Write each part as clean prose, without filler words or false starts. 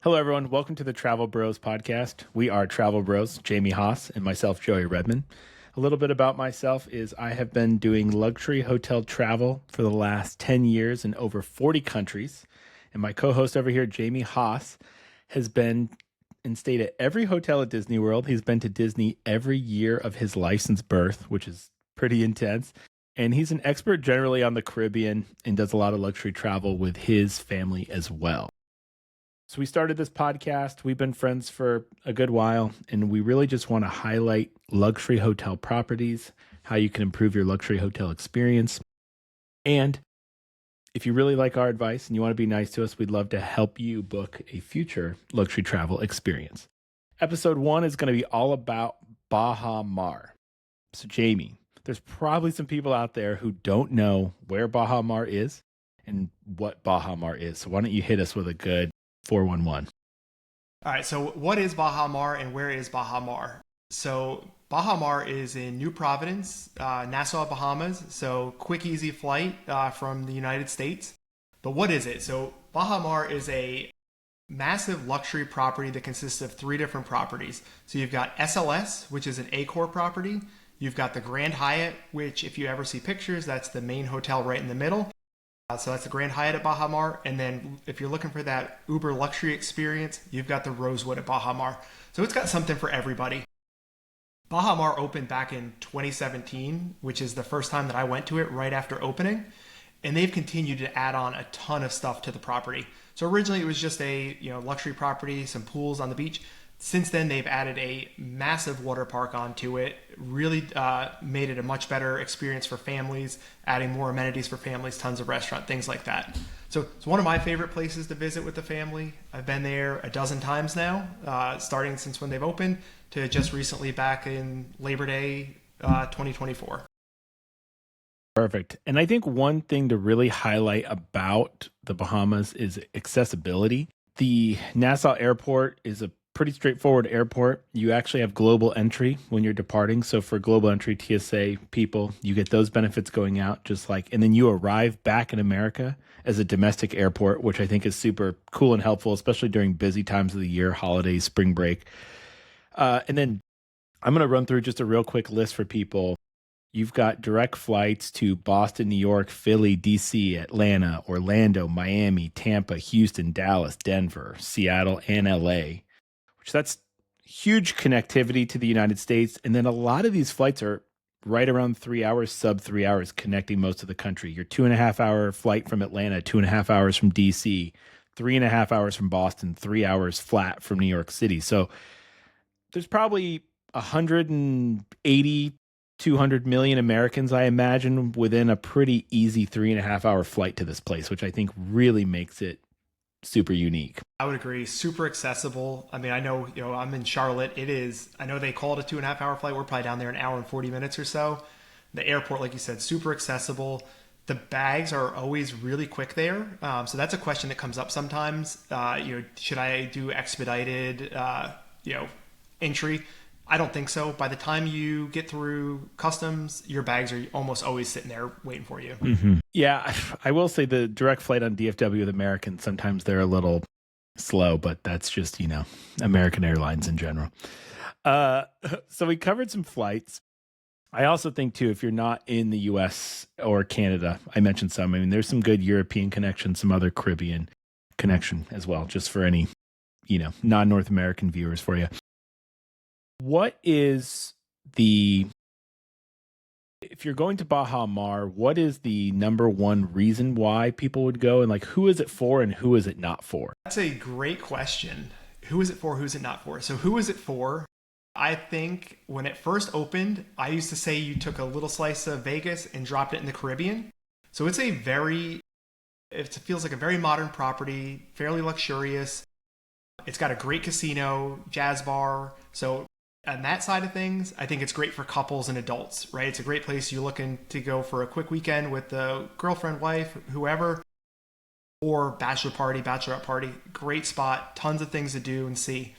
Hello, everyone. Welcome to the Travel Bros podcast. We are Travel Bros, Jamie Haas and myself, Joey Redman. A little bit about myself is I have been doing luxury hotel travel for the last 10 years in over 40 countries. And my co-host over here, Jamie Haas, has been and stayed at every hotel at Disney World. He's been to Disney every year of his life since birth, which is pretty intense. And he's an expert generally on the Caribbean and does a lot of luxury travel with his family as well. So we started this podcast. We've been friends for a good while, and we really just want to highlight luxury hotel properties, how you can improve your luxury hotel experience. And if you really like our advice and you want to be nice to us, we'd love to help you book a future luxury travel experience. Episode 1 is going to be all about Baha Mar. So Jamie, there's probably some people out there who don't know where Baha Mar is and what Baha Mar is. So why don't you hit us with a good 411. All right, so what is Baha Mar and where is Baha Mar? So Baha Mar is in New Providence, Nassau, Bahamas. So quick, easy flight from the United States. But what is it? So Baha Mar is a massive luxury property that consists of 3 different properties. So you've got SLS, which is an Accor property. You've got the Grand Hyatt, which if you ever see pictures, that's the main hotel right in the middle. So that's the Grand Hyatt at Baha Mar. And then if you're looking for that uber luxury experience, you've got the Rosewood at Baha Mar. So it's got something for everybody. Baha Mar opened back in 2017, which is the first time that I went to it right after opening. And they've continued to add on a ton of stuff to the property. So originally it was just a luxury property, some pools on the beach. Since then, they've added a massive water park onto it, really made it a much better experience for families, adding more amenities for families, tons of restaurant, things like that. So it's one of my favorite places to visit with the family. I've been there a dozen times now, starting since when they've opened to just recently back in Labor Day 2024. Perfect. And I think one thing to really highlight about the Bahamas is accessibility. The Nassau airport is a pretty straightforward airport. You actually have global entry when you're departing. So for global entry TSA people, you get those benefits going out and then you arrive back in America as a domestic airport, which I think is super cool and helpful, especially during busy times of the year, holidays, spring break. And then I'm going to run through just a real quick list for people. You've got direct flights to Boston, New York, Philly, DC, Atlanta, Orlando, Miami, Tampa, Houston, Dallas, Denver, Seattle, and LA. Which that's huge connectivity to the United States. And then a lot of these flights are right around 3 hours, sub 3 hours, connecting most of the country. Your 2.5 hour flight from Atlanta, 2.5 hours from DC, 3.5 hours from Boston, 3 hours flat from New York City. So there's probably 180, 200 million Americans, I imagine, within a pretty easy 3.5 hour flight to this place, which I think really makes it super unique. I would agree. Super accessible. I mean, I know, I'm in Charlotte. I know they call it a 2.5 hour flight. We're probably down there an hour and 40 minutes or so. The airport, like you said, super accessible. The bags are always really quick there. So that's a question that comes up sometimes. Should I do expedited, entry? I don't think so. By the time you get through customs, your bags are almost always sitting there waiting for you. Mm-hmm. Yeah, I will say the direct flight on DFW with American, sometimes they're a little slow, but that's just, American Airlines in general. So we covered some flights. I also think, too, if you're not in the U.S. or Canada, I mentioned some. I mean, there's some good European connection, some other Caribbean connection as well, just for any, non-North American viewers for you. What is if you're going to Baha Mar, what is the number one reason why people would go, and who is it for and who is it not for? That's a great question. Who is it for? Who's it not for? So who is it for? I think when it first opened, I used to say you took a little slice of Vegas and dropped it in the Caribbean. So it feels like a very modern property, fairly luxurious. It's got a great casino, jazz bar. So on that side of things, I think it's great for couples and adults, right? It's a great place you're looking to go for a quick weekend with the girlfriend, wife, whoever, or bachelor party, bachelorette party. Great spot, tons of things to do and see.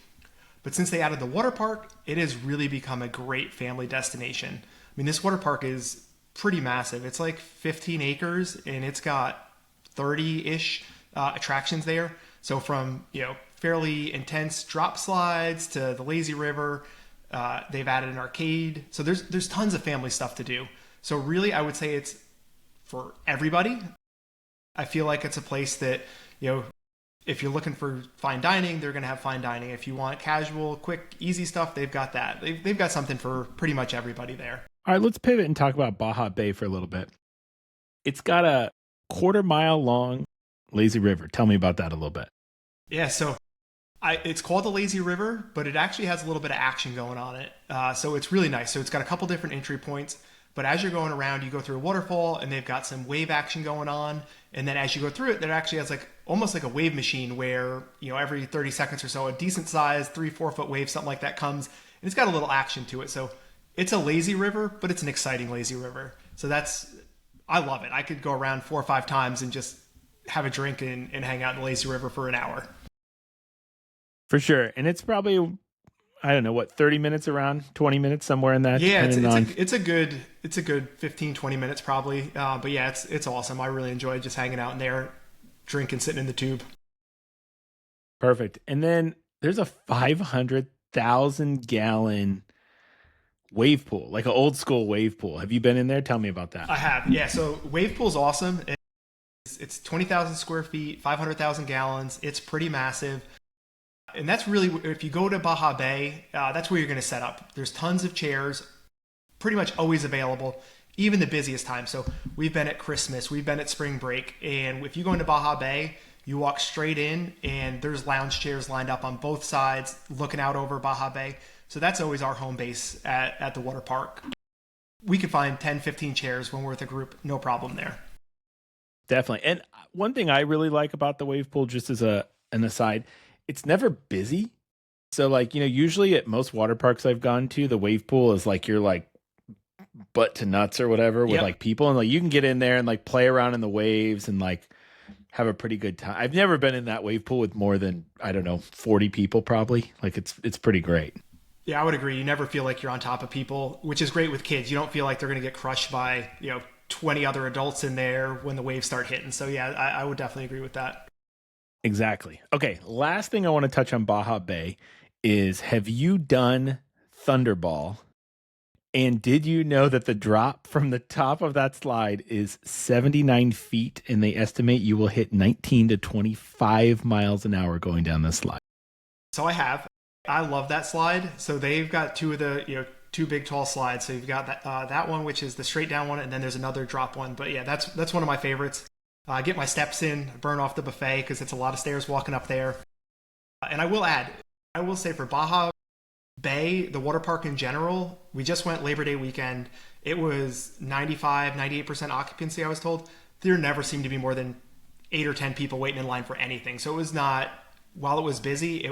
But since they added the water park, it has really become a great family destination. I mean, this water park is pretty massive. It's like 15 acres and it's got 30-ish attractions there. So from, fairly intense drop slides to the lazy river. They've added an arcade. So there's tons of family stuff to do. So really, I would say it's for everybody. I feel like it's a place that, if you're looking for fine dining, they're going to have fine dining. If you want casual, quick, easy stuff, they've got that. They've got something for pretty much everybody there. All right, let's pivot and talk about Baja Bay for a little bit. It's got a 1/4-mile long lazy river. Tell me about that a little bit. Yeah, so it's called the Lazy River, but it actually has a little bit of action going on it. So it's really nice. So it's got a couple different entry points. But as you're going around, you go through a waterfall, and they've got some wave action going on. And then as you go through it, it actually has almost like a wave machine where, every 30 seconds or so, a decent sized 3-4 foot wave, something like that comes. And it's got a little action to it. So it's a lazy river, but it's an exciting lazy river. So I love it. I could go around 4 or 5 times and just have a drink and hang out in the lazy river for an hour. For sure. And it's probably, I don't know, 30 minutes around, 20 minutes, somewhere in that. Yeah, it's a good 15, 20 minutes probably. But yeah, it's awesome. I really enjoy just hanging out in there, drinking, sitting in the tube. Perfect. And then there's a 500,000 gallon wave pool, like an old school wave pool. Have you been in there? Tell me about that. I have. Yeah. So wave pool's awesome. It's 20,000 square feet, 500,000 gallons. It's pretty massive. And that's really, if you go to Baja Bay, that's where you're going to set up. There's tons of chairs, pretty much always available, even the busiest time. So we've been at Christmas, we've been at spring break, and if you go into Baja Bay, you walk straight in, and there's lounge chairs lined up on both sides, looking out over Baja Bay. So that's always our home base at the water park. We can find 10, 15 chairs when we're with a group, no problem there. Definitely. And one thing I really like about the wave pool, just as an aside, it's never busy. So usually at most water parks I've gone to, the wave pool is you're butt to nuts or whatever with people. And you can get in there and play around in the waves and have a pretty good time. I've never been in that wave pool with more than, 40 people probably. It's pretty great. Yeah, I would agree. You never feel like you're on top of people, which is great with kids. You don't feel like they're going to get crushed by, 20 other adults in there when the waves start hitting. So yeah, I would definitely agree with that. Exactly. Okay, last thing I want to touch on Baja Bay is, have you done Thunderball? And did you know that the drop from the top of that slide is 79 feet, and they estimate you will hit 19 to 25 miles an hour going down this slide? So I love that slide. So they've got two of the, two big tall slides. So you've got that one, which is the straight down one, and then there's another drop one. But yeah, that's one of my favorites. I get my steps in, burn off the buffet because it's a lot of stairs walking up there. And I will say for Baja Bay, the water park in general, we just went Labor Day weekend. It was 95, 98% occupancy, I was told. There never seemed to be more than 8 or 10 people waiting in line for anything. So it was not, while it was busy,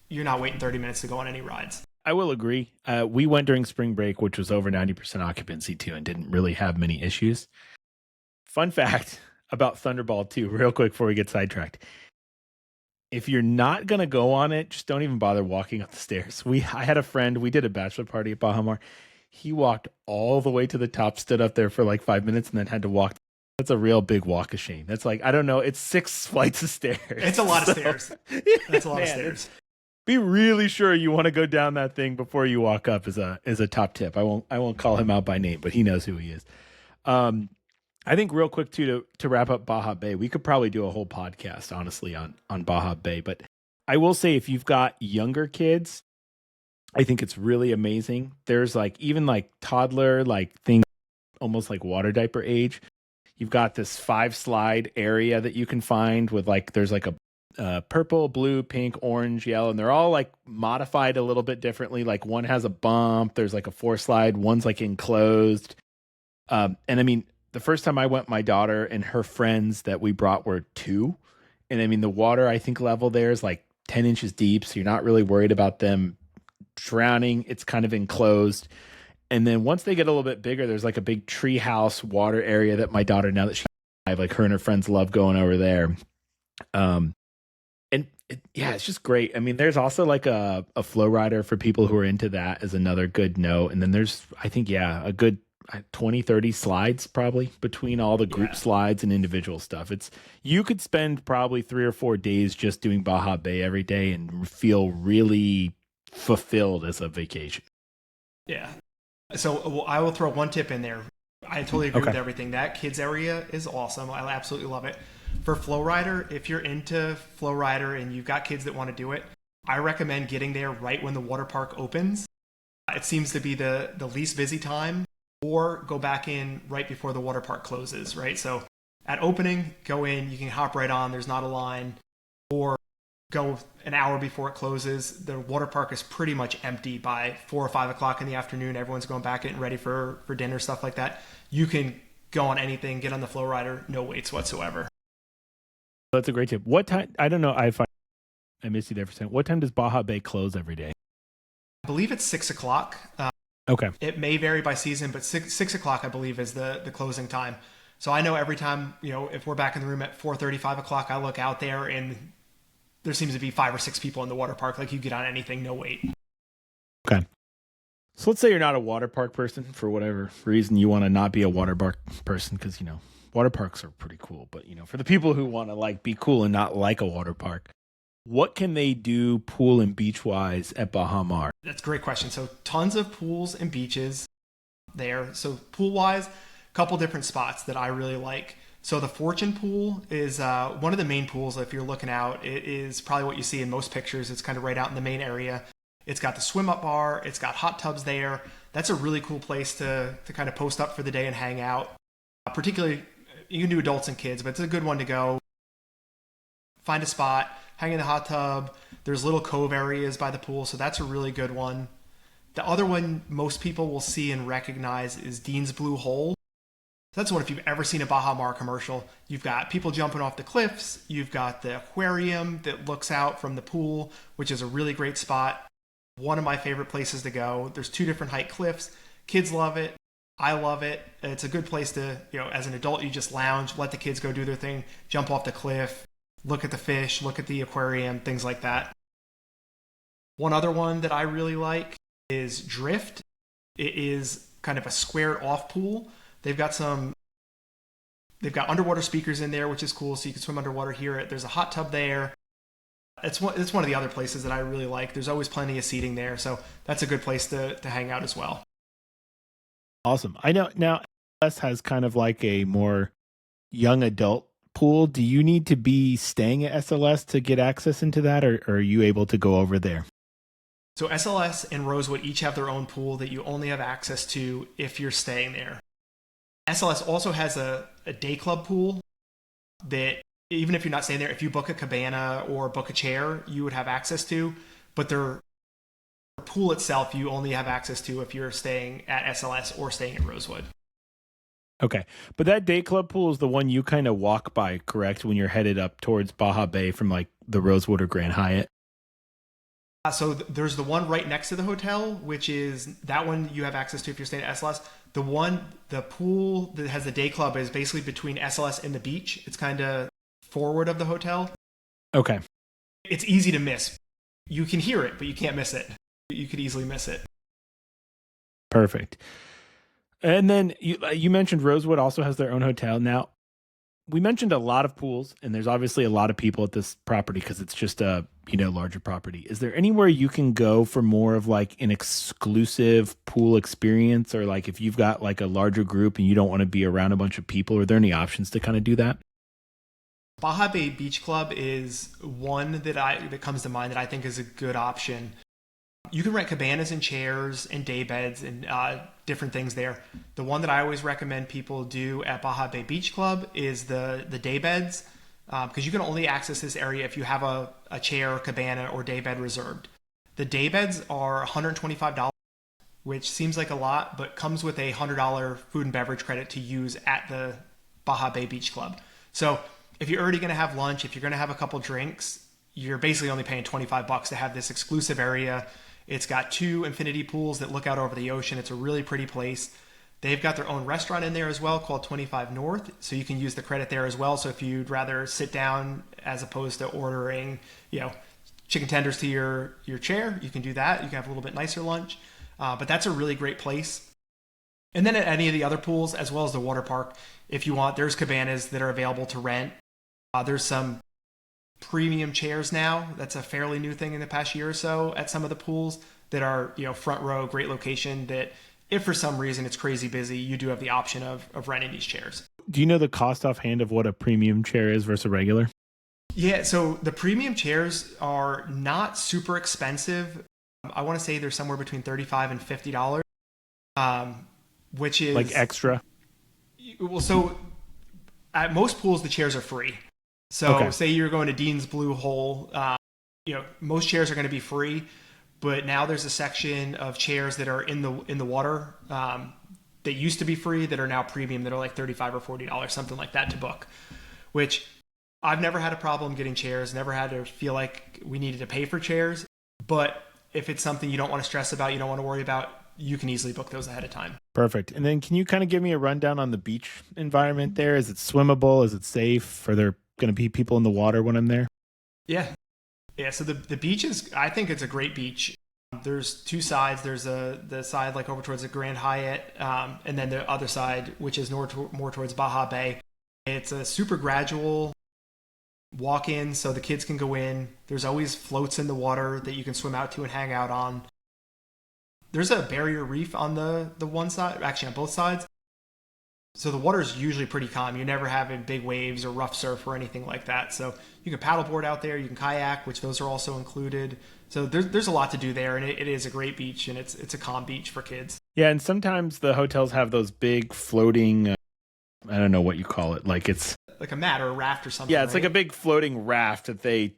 you're not waiting 30 minutes to go on any rides. I will agree. We went during spring break, which was over 90% occupancy too, and didn't really have many issues. Fun fact about Thunderball too, real quick before we get sidetracked. If you're not going to go on it, just don't even bother walking up the stairs. I had a friend, we did a bachelor party at Baha Mar. He walked all the way to the top, stood up there for 5 minutes, and then had to walk. That's a real big walk of shame. That's I don't know, it's 6 flights of stairs. It's a lot of stairs. That's a lot of stairs. Be really sure you want to go down that thing before you walk up is a top tip. I won't call him out by name, but he knows who he is. I think real quick too, to wrap up Baja Bay, we could probably do a whole podcast, honestly, on Baja Bay. But I will say, if you've got younger kids, I think it's really amazing. There's even toddler things, almost like water diaper age. You've got this 5 slide area that you can find with there's a purple, blue, pink, orange, yellow, and they're all modified a little bit differently. One has a bump. There's a 4 slide. One's enclosed. And I mean, the first time I went, my daughter and her friends that we brought were 2. And I mean, the water, I think, level there is 10 inches deep. So you're not really worried about them drowning. It's kind of enclosed. And then once they get a little bit bigger, there's a big tree house water area that my daughter, now that she's 5, her and her friends love going over there. It's just great. I mean, there's also a flow rider for people who are into that, is another good note. And then there's, I think, a good 20, 30 slides probably between all the group Yeah. slides and individual stuff. You could spend probably 3 or 4 days just doing Baja Bay every day and feel really fulfilled as a vacation. Yeah. So I will throw one tip in there. I totally agree Okay. with everything. That kids area is awesome. I absolutely love it. For Flow Rider, if you're into Flow Rider and you've got kids that want to do it, I recommend getting there right when the water park opens. It seems to be the least busy time, or go back in right before the water park closes, right? So at opening, go in, you can hop right on, there's not a line, or go an hour before it closes. The water park is pretty much empty by 4 or 5 o'clock in the afternoon. Everyone's going back in ready for dinner, stuff like that. You can go on anything, get on the Flow Rider, no waits whatsoever. That's a great tip. What time? I don't know. I missed you there for a second. What time does Baja Bay close every day? I believe it's 6 o'clock. Okay. It may vary by season, but 6 o'clock, I believe, is the closing time. So I know every time, if we're back in the room at 4:30, 5 o'clock, I look out there and there seems to be 5 or 6 people in the water park. Like, you get on anything, no wait. Okay. So let's say you're not a water park person for whatever reason. You want to not be a water park person because, water parks are pretty cool. But, for the people who want to be cool and not like a water park, what can they do pool and beach wise at Baha Mar? That's a great question. So tons of pools and beaches there. So pool wise, a couple different spots that I really like. So the Fortune Pool is one of the main pools. If you're looking out, it is probably what you see in most pictures. It's kind of right out in the main area. It's got the swim up bar. It's got hot tubs there. That's a really cool place to kind of post up for the day and hang out. Particularly, you can do adults and kids, but it's a good one to go. Find a spot, hang in the hot tub. There's little cove areas by the pool, so that's a really good one. The other one most people will see and recognize is Dean's Blue Hole. That's one, if you've ever seen a Baha Mar commercial, you've got people jumping off the cliffs. You've got the aquarium that looks out from the pool, which is a really great spot. One of my favorite places to go. There's 2 different height cliffs. Kids love it. I love it. It's a good place to, as an adult, you just lounge, let the kids go do their thing, jump off the cliff, look at the fish, look at the aquarium, things like that. One other one that I really like is Drift. It is kind of a squared off pool. They've got underwater speakers in there, which is cool, so you can swim underwater, hear it. There's a hot tub there. It's one of the other places that I really like. There's always plenty of seating there, so that's a good place to hang out as well. Awesome. I know now SLS has kind of like a more young adult pool. Do you need to be staying at SLS to get access into that, or are you able to go over there? So SLS and Rosewood each have their own pool that you only have access to if you're staying there. SLS also has a day club pool that, even if you're not staying there, if you book a cabana or book a chair, you would have access to. But their pool itself, you only have access to if you're staying at SLS or staying at Rosewood. Okay. But that day club pool is the one you kind of walk by, correct, when you're headed up towards Baja Bay from the Rosewood or Grand Hyatt? So there's the one right next to the hotel, which is that one you have access to if you're staying at SLS. The pool that has the day club is basically between SLS and the beach. It's kind of forward of the hotel. Okay. It's easy to miss. You can hear it, but you can't miss it. You could easily miss it. Perfect. And then you mentioned Rosewood also has their own hotel. Now, we mentioned a lot of pools, and there's obviously a lot of people at this property because it's just a larger property. Is there anywhere you can go for more of an exclusive pool experience, or if you've got a larger group and you don't want to be around a bunch of people? Are there any options to kind of do that? Baja Bay Beach Club is one that comes to mind that I think is a good option. You can rent cabanas and chairs and day beds and different things there. The one that I always recommend people do at Baja Bay Beach Club is the day beds, because you can only access this area if you have a chair, cabana, or day bed reserved. The day beds are $125, which seems like a lot, but comes with a $100 food and beverage credit to use at the Baja Bay Beach Club. So if you're already going to have lunch, if you're going to have a couple drinks, you're basically only paying $25 to have this exclusive area. It's got 2 infinity pools that look out over the ocean. It's a really pretty place. They've got their own restaurant in there as well called 25 North, so you can use the credit there as well. So if you'd rather sit down as opposed to ordering, chicken tenders to your chair, you can do that. You can have a little bit nicer lunch. But that's a really great place. And then at any of the other pools, as well as the water park, if you want, there's cabanas that are available to rent. There's some premium chairs now. That's a fairly new thing in the past year or so at some of the pools that are, front row, great location, that if for some reason it's crazy busy, you do have the option of renting these chairs. Do you know the cost offhand of what a premium chair is versus a regular? Yeah, so the premium chairs are not super expensive. I want to say they're somewhere between $35 and $50, which is like extra. Well, so at most pools, the chairs are free. So say you're going to Dean's Blue Hole, most chairs are going to be free, but now there's a section of chairs that are in the water that used to be free that are now premium, that are like $35 or $40, something like that, to book, which I've never had a problem getting chairs, never had to feel like we needed to pay for chairs. But if it's something you don't want to stress about, you don't want to worry about, you can easily book those ahead of time. Perfect. And then can you kind of give me a rundown on the beach environment there? Is it swimmable? Is it safe? Are there going to be people in the water when I'm there? Yeah. So the beach is, I think it's a great beach. There's two sides. There's the side like over towards the Grand Hyatt, and then the other side, which is more towards Baja Bay. It's a super gradual walk in, so the kids can go in. There's always floats in the water that you can swim out to and hang out on. There's a barrier reef on the one side, actually on both sides. So the water is usually pretty calm. You're never having big waves or rough surf or anything like that. So you can paddleboard out there, you can kayak, which those are also included. So there's a lot to do there, and it is a great beach, and it's a calm beach for kids. Yeah, and sometimes the hotels have those big floating, I don't know what you call it, like it's like a mat or a raft or something. Yeah, it's right? like a big floating raft that they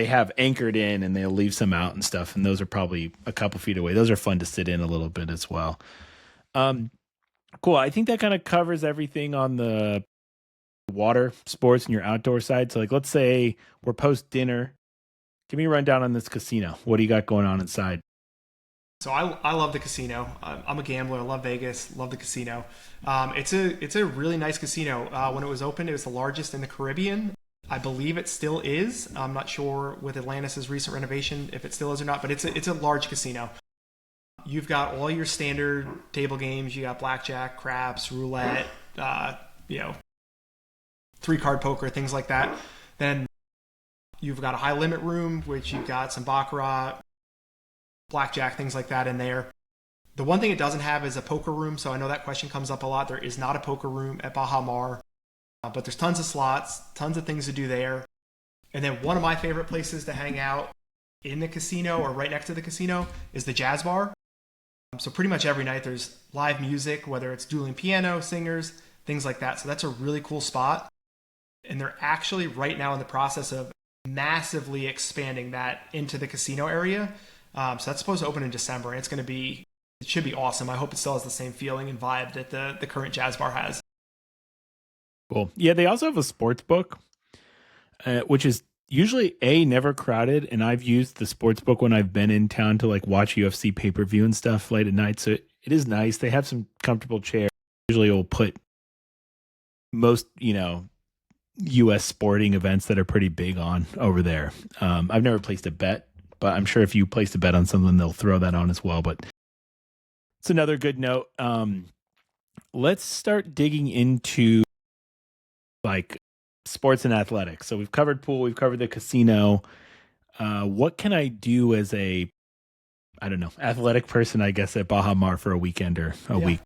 have anchored in, and they'll leave some out and stuff, and those are probably a couple feet away. Those are fun to sit in a little bit as well. Cool. I think that kind of covers everything on the water sports and your outdoor side. So like, let's say we're post dinner. Give me a rundown on this casino. What do you got going on inside? So I love the casino. I'm a gambler. I love Vegas. Love the casino. It's a really nice casino. When it was opened, it was the largest in the Caribbean. I believe it still is. I'm not sure with Atlantis' recent renovation if it still is or not, but it's a large casino. You've got all your standard table games. You got blackjack, craps, roulette, 3-card poker, things like that. Then you've got a high limit room, which you've got some baccarat, blackjack, things like that in there. The one thing it doesn't have is a poker room. So I know that question comes up a lot. There is not a poker room at Baha Mar, but there's tons of slots, tons of things to do there. And then one of my favorite places to hang out in the casino or right next to the casino is the jazz bar. So pretty much every night there's live music, whether it's dueling piano, singers, things like that. So that's a really cool spot. And they're actually right now in the process of massively expanding that into the casino area. So that's supposed to open in December, and it should be awesome. I hope it still has the same feeling and vibe that the current jazz bar has. Cool. Yeah, they also have a sports book, which is usually never crowded, and I've used the sports book when I've been in town to like watch UFC pay-per-view and stuff late at night. So it is nice. They have some comfortable chairs. Usually will put most, US sporting events that are pretty big on over there. I've never placed a bet, but I'm sure if you placed a bet on something, they'll throw that on as well. But it's another good note. Let's start digging into like sports and athletics. So we've covered pool, we've covered the casino. What can I do as a, I don't know, athletic person, I guess, at Baha Mar for a weekend or a week?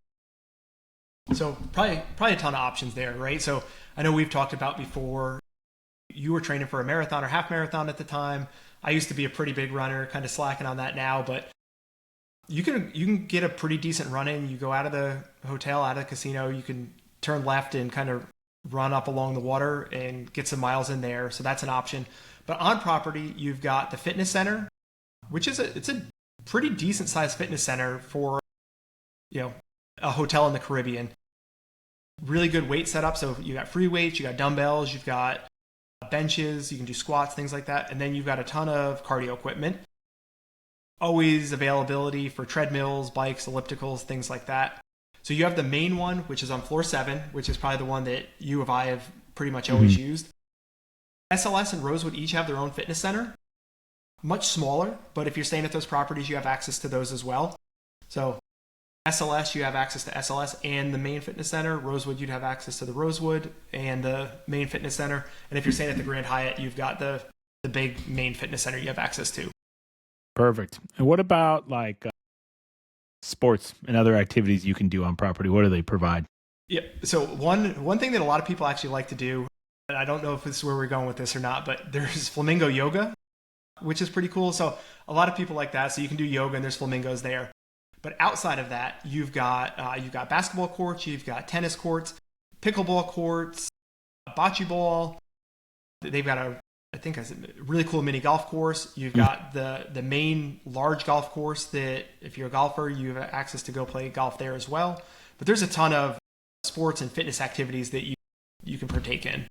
So probably a ton of options there, right? So I know we've talked about before, you were training for a marathon or half marathon at the time. I used to be a pretty big runner, kind of slacking on that now, but you can get a pretty decent run in. You go out of the hotel, out of the casino, you can turn left and kind of run up along the water and get some miles in there. So that's an option. But on property, you've got the fitness center, which is it's a pretty decent sized fitness center for, a hotel in the Caribbean. Really good weight setup. So you got free weights, you got dumbbells, you've got benches, you can do squats, things like that. And then you've got a ton of cardio equipment. Always availability for treadmills, bikes, ellipticals, things like that. So you have the main one, which is on floor 7, which is probably the one that you or I have pretty much always used. SLS and Rosewood each have their own fitness center. Much smaller, but if you're staying at those properties, you have access to those as well. So SLS, you have access to SLS and the main fitness center. Rosewood, you'd have access to the Rosewood and the main fitness center. And if you're staying at the Grand Hyatt, you've got the big main fitness center you have access to. Perfect. And what about like sports and other activities you can do on property? What do they provide? Yeah. So one thing that a lot of people actually like to do, and I don't know if this is where we're going with this or not, but there's flamingo yoga, which is pretty cool. So a lot of people like that. So you can do yoga and there's flamingos there. But outside of that, you've got basketball courts, you've got tennis courts, pickleball courts, bocce ball. They've got a really cool mini golf course. You've got the main large golf course that if you're a golfer, you have access to go play golf there as well. But there's a ton of sports and fitness activities that you can partake in.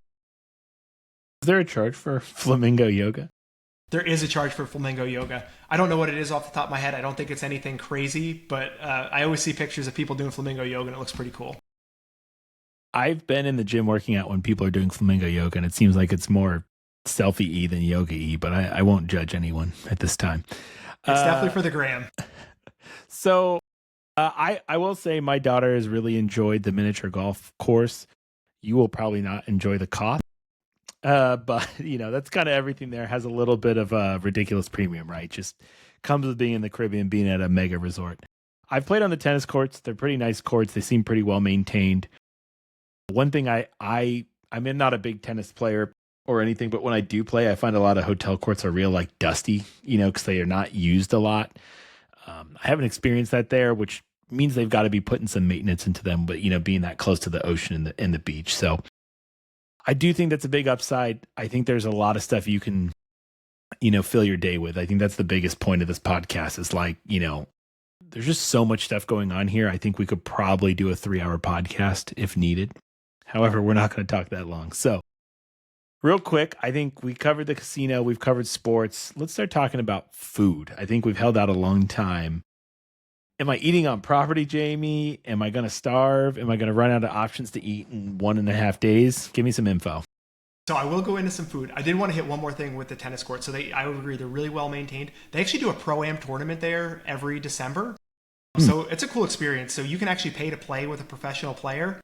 Is there a charge for flamingo yoga? There is a charge for flamingo yoga. I don't know what it is off the top of my head. I don't think it's anything crazy, but I always see pictures of people doing flamingo yoga and it looks pretty cool. I've been in the gym working out when people are doing flamingo yoga, and it seems like it's more selfie-y than yoga-y, but I won't judge anyone at this time. It's definitely for the gram. So I will say my daughter has really enjoyed the miniature golf course. You will probably not enjoy the cost. But that's kind of everything there. Has a little bit of a ridiculous premium, right? Just comes with being in the Caribbean, being at a mega resort. I've played on the tennis courts. They're pretty nice courts. They seem pretty well maintained. One thing I'm not a big tennis player or anything, but when I do play, I find a lot of hotel courts are real like dusty, because they are not used a lot. I haven't experienced that there, which means they've got to be putting some maintenance into them, but being that close to the ocean and the beach. So I do think that's a big upside. I think there's a lot of stuff you can, fill your day with. I think that's the biggest point of this podcast is like, there's just so much stuff going on here. I think we could probably do a 3-hour podcast if needed. However, we're not going to talk that long. So real quick, I think we covered the casino. We've covered sports. Let's start talking about food. I think we've held out a long time. Am I eating on property, Jamie? Am I going to starve? Am I going to run out of options to eat in 1.5 days? Give me some info. So I will go into some food. I did want to hit one more thing with the tennis court. So I would agree, they're really well maintained. They actually do a Pro-Am tournament there every December. So it's a cool experience. So you can actually pay to play with a professional player.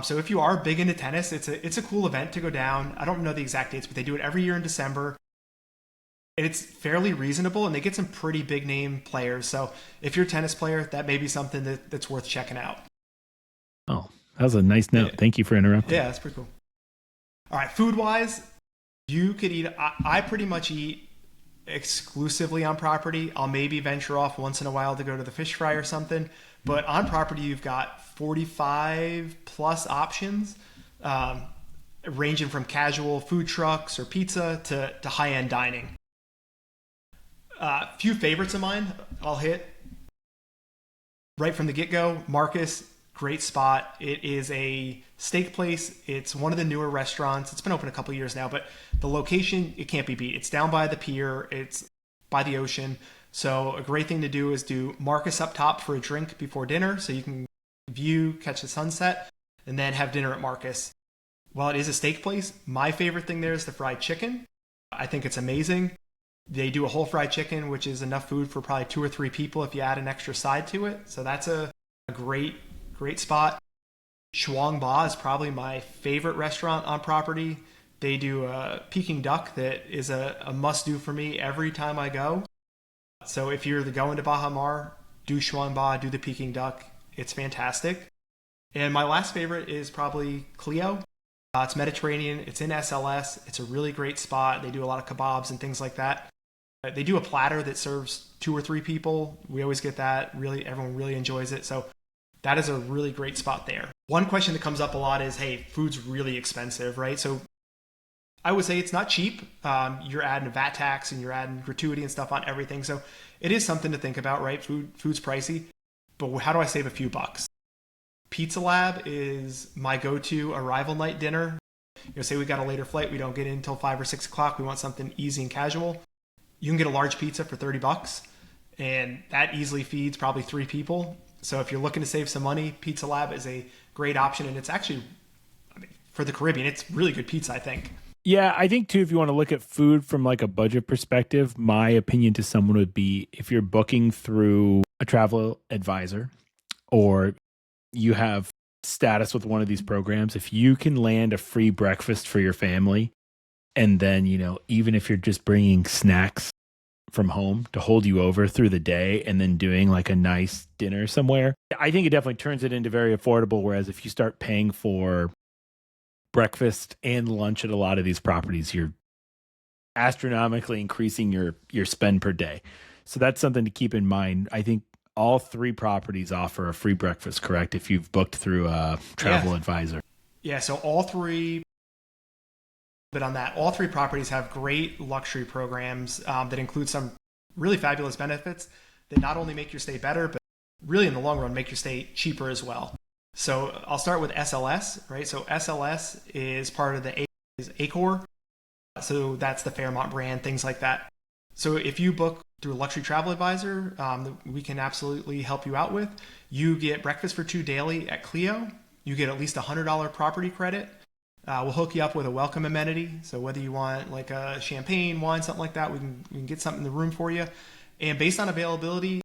So if you are big into tennis, it's a cool event to go down. I don't know the exact dates, but they do it every year in December. And it's fairly reasonable, and they get some pretty big name players. So if you're a tennis player, that may be something that's worth checking out. Oh, that was a nice note. Yeah. Thank you for interrupting. Yeah, that's pretty cool. All right, food-wise, you could eat. I pretty much eat exclusively on property. I'll maybe venture off once in a while to go to the fish fry or something. But on property, you've got 45 plus options, ranging from casual food trucks or pizza to high-end dining. Few favorites of mine I'll hit right from the get-go. Marcus, great spot. It is a steak place. It's one of the newer restaurants. It's been open a couple years now, but the location, it can't be beat. It's down by the pier. It's by the ocean. So a great thing to do is do Marcus up top for a drink before dinner so you can catch the sunset, and then have dinner at Marcus. While it is a steak place, my favorite thing there is the fried chicken. I think it's amazing. They do a whole fried chicken, which is enough food for probably 2 or 3 people if you add an extra side to it. So that's a great spot. Shuang Ba is probably my favorite restaurant on property. They do a Peking duck that is a must-do for me every time I go. So if you're going to Baha Mar, do Shuang Ba, do the Peking duck. It's fantastic. And my last favorite is probably Clio. It's Mediterranean. It's in SLS. It's a really great spot. They do a lot of kebabs and things like that. They do a platter that serves 2 or 3 people. We always get that. Really, everyone really enjoys it. So that is a really great spot there. One question that comes up a lot is, hey, food's really expensive, right? So I would say it's not cheap. You're adding a VAT tax and you're adding gratuity and stuff on everything. So it is something to think about, right? Food's pricey. But how do I save a few bucks? Pizza Lab is my go-to arrival night dinner. Say we got a later flight, we don't get in until 5 or 6 o'clock. We want something easy and casual. You can get a large pizza for $30, and that easily feeds probably 3 people. So if you're looking to save some money, Pizza Lab is a great option, and it's actually, for the Caribbean, it's really good pizza, I think. Yeah, I think too, if you want to look at food from like a budget perspective, my opinion to someone would be if you're booking through a travel advisor, or you have status with one of these programs, if you can land a free breakfast for your family, and then, even if you're just bringing snacks from home to hold you over through the day and then doing like a nice dinner somewhere, I think it definitely turns it into very affordable. Whereas if you start paying for breakfast and lunch at a lot of these properties, you're astronomically increasing your spend per day. So that's something to keep in mind. I think all three properties offer a free breakfast, correct? If you've booked through a travel advisor. Yeah, so all three, but on that, all three properties have great luxury programs that include some really fabulous benefits that not only make your stay better, but really in the long run make your stay cheaper as well. So I'll start with SLS, right? So SLS is part of the Accor. So that's the Fairmont brand, things like that. So if you book through a luxury travel advisor, we can absolutely help you out with. You get breakfast for two daily at Clio. You get at least $100 property credit. We'll hook you up with a welcome amenity. So whether you want like a champagne, wine, something like that, we can get something in the room for you. And based on availability,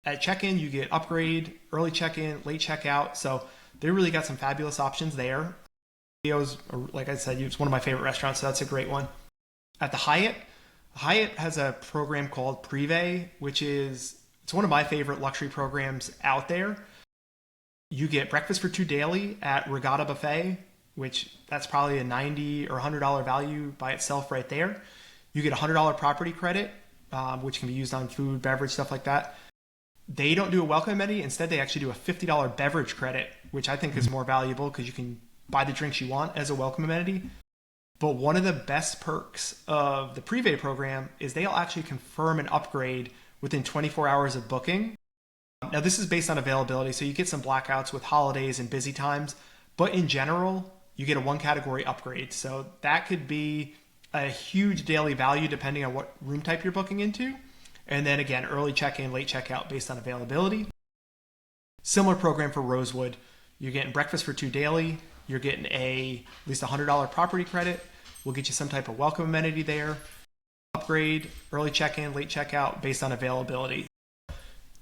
at check-in, you get upgrade, early check-in, late check-out. So they really got some fabulous options there. Clio's, like I said, it's one of my favorite restaurants, so that's a great one. At the Hyatt has a program called Privé, it's one of my favorite luxury programs out there. You get breakfast for two daily at Regatta Buffet, which that's probably a $90 or $100 value by itself right there. You get $100 property credit, which can be used on food, beverage, stuff like that. They don't do a welcome amenity. Instead, they actually do a $50 beverage credit, which I think is more valuable because you can buy the drinks you want as a welcome amenity. But one of the best perks of the Privé program is they'll actually confirm an upgrade within 24 hours of booking. Now, this is based on availability, so you get some blackouts with holidays and busy times. But in general, you get a one category upgrade. So that could be a huge daily value depending on what room type you're booking into. And then again, early check-in, late check-out based on availability. Similar program for Rosewood. You're getting breakfast for two daily. You're getting at least $100 property credit. We'll get you some type of welcome amenity there. Upgrade, early check-in, late check-out based on availability.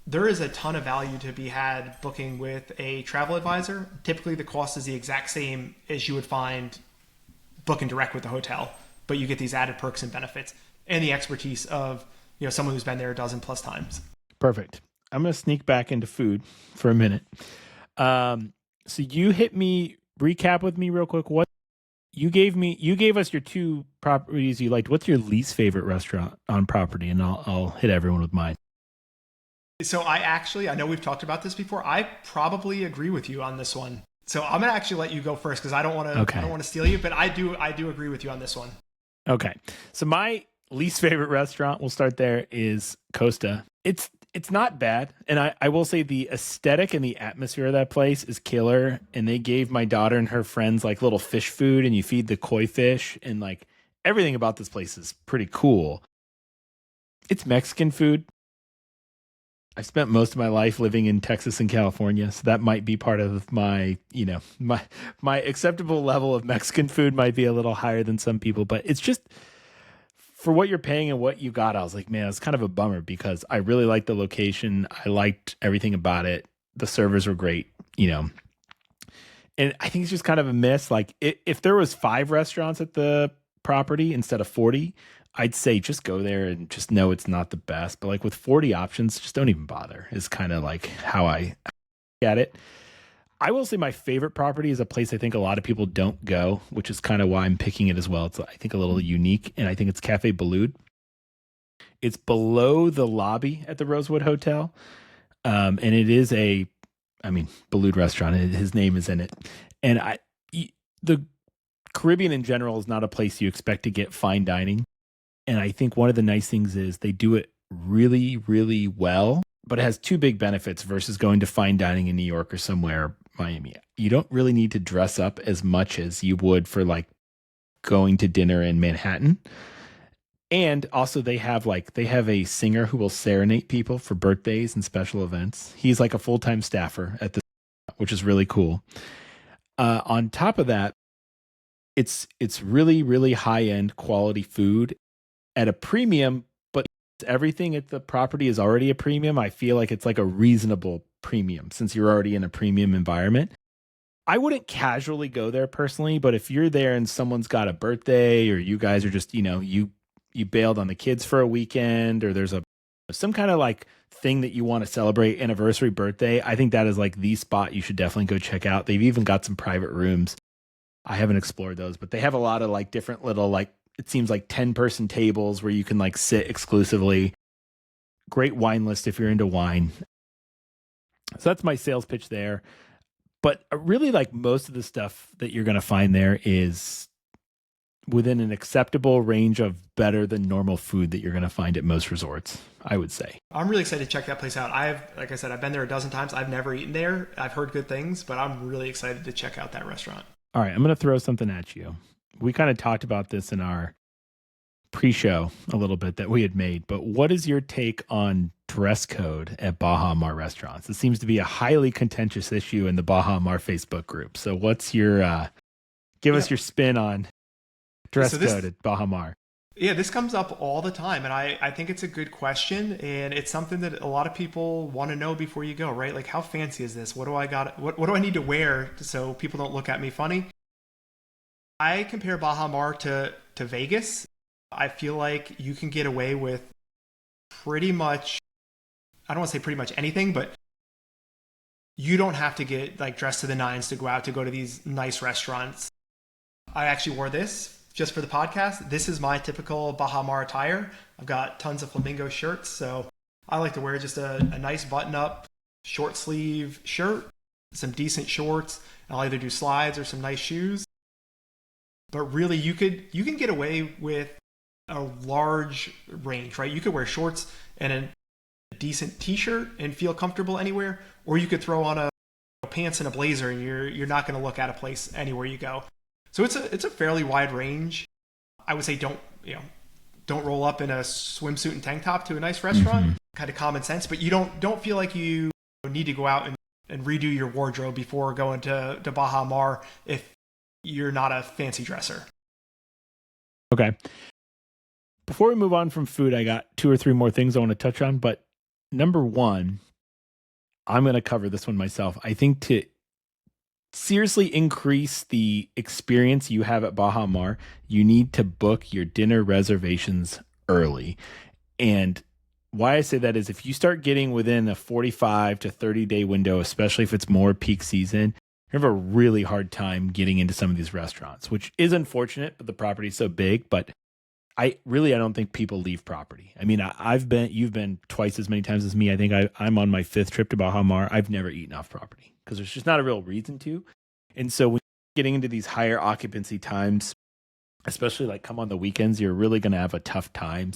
There is a ton of value to be had booking with a travel advisor. Typically, the cost is the exact same as you would find booking direct with the hotel, but you get these added perks and benefits and the expertise of someone who's been there a dozen plus times. Perfect. I'm going to sneak back into food for a minute. So you recap with me real quick. What you gave us your two properties you liked. What's your least favorite restaurant on property? And I'll hit everyone with mine. So I know we've talked about this before. I probably agree with you on this one. So I'm going to actually let you go first because I don't want to steal you, but I do agree with you on this one. Okay. So my least favorite restaurant, we'll start there, is Costa. It's not bad. And I will say the aesthetic and the atmosphere of that place is killer. And they gave my daughter and her friends like little fish food, and you feed the koi fish, and like everything about this place is pretty cool. It's Mexican food. I've spent most of my life living in Texas and California, so that might be part of my acceptable level of Mexican food might be a little higher than some people, but it's just for what you're paying and what you got. I was like, man, it's kind of a bummer because I really liked the location. I liked everything about it. The servers were great, and I think it's just kind of a miss. Like if there was 5 restaurants at the property instead of 40, I'd say just go there and just know it's not the best. But like with 40 options, just don't even bother is kind of like how I get it. I will say my favorite property is a place I think a lot of people don't go, which is kind of why I'm picking it as well. It's, I think, a little unique, and I think it's Cafe Boulud. It's below the lobby at the Rosewood Hotel, and it is Boulud restaurant. His name is in it. And the Caribbean in general is not a place you expect to get fine dining. And I think one of the nice things is they do it really, really well, but it has 2 big benefits versus going to fine dining in New York or somewhere, Miami. You don't really need to dress up as much as you would for like going to dinner in Manhattan. And also they have a singer who will serenade people for birthdays and special events. He's like a full-time staffer at this, which is really cool. On top of that, it's really, really high-end quality food at a premium, but everything at the property is already a premium. I feel like it's like a reasonable premium since you're already in a premium environment. I wouldn't casually go there personally, but if you're there and someone's got a birthday or you guys are just, you bailed on the kids for a weekend or there's some kind of like thing that you want to celebrate, anniversary, birthday, I think that is like the spot you should definitely go check out. They've even got some private rooms. I haven't explored those, but they have a lot of like different little, like, it seems like 10-person tables where you can like sit exclusively. Great wine list if you're into wine. So that's my sales pitch there. But really, like, most of the stuff that you're going to find there is within an acceptable range of better than normal food that you're going to find at most resorts, I would say. I'm really excited to check that place out. Like I said, I've been there a dozen times. I've never eaten there. I've heard good things, but I'm really excited to check out that restaurant. All right, I'm going to throw something at you. We kind of talked about this in our pre-show a little bit that we had made, but what is your take on dress code at Baha Mar restaurants? It seems to be a highly contentious issue in the Baha Mar Facebook group. So what's your, give us your spin on dress code at Baha Mar? Yeah, this comes up all the time, and I think it's a good question, and it's something that a lot of people want to know before you go, right? Like, how fancy is this? What do I need to wear so people don't look at me funny? I compare Baha Mar to Vegas. I feel like you can get away with pretty much, I don't want to say pretty much anything, but you don't have to get like dressed to the nines to go out to go to these nice restaurants. I actually wore this just for the podcast. This is my typical Baha Mar attire. I've got tons of flamingo shirts, so I like to wear just a nice button-up, short sleeve shirt, some decent shorts. I'll either do slides or some nice shoes. But really, you can get away with a large range, right? You could wear shorts and a decent t-shirt and feel comfortable anywhere, or you could throw on a pants and a blazer and you're not going to look out of place anywhere you go. So it's a fairly wide range. I would say don't roll up in a swimsuit and tank top to a nice restaurant. Mm-hmm. Kind of common sense, but you don't feel like you need to go out and redo your wardrobe before going to Baha Mar if you're not a fancy dresser. Okay. Before we move on from food, I got 2 or 3 more things I want to touch on. But number one, I'm going to cover this one myself. I think to seriously increase the experience you have at Baha Mar, you need to book your dinner reservations early. And why I say that is if you start getting within a 45 to 30 day window, especially if it's more peak season, you have a really hard time getting into some of these restaurants, which is unfortunate, but the property is so big. But I don't think people leave property. I mean, you've been twice as many times as me. I think I'm on my 5th trip to Baha Mar. I've never eaten off property because there's just not a real reason to. And so when you're getting into these higher occupancy times, especially like come on the weekends, you're really going to have a tough time.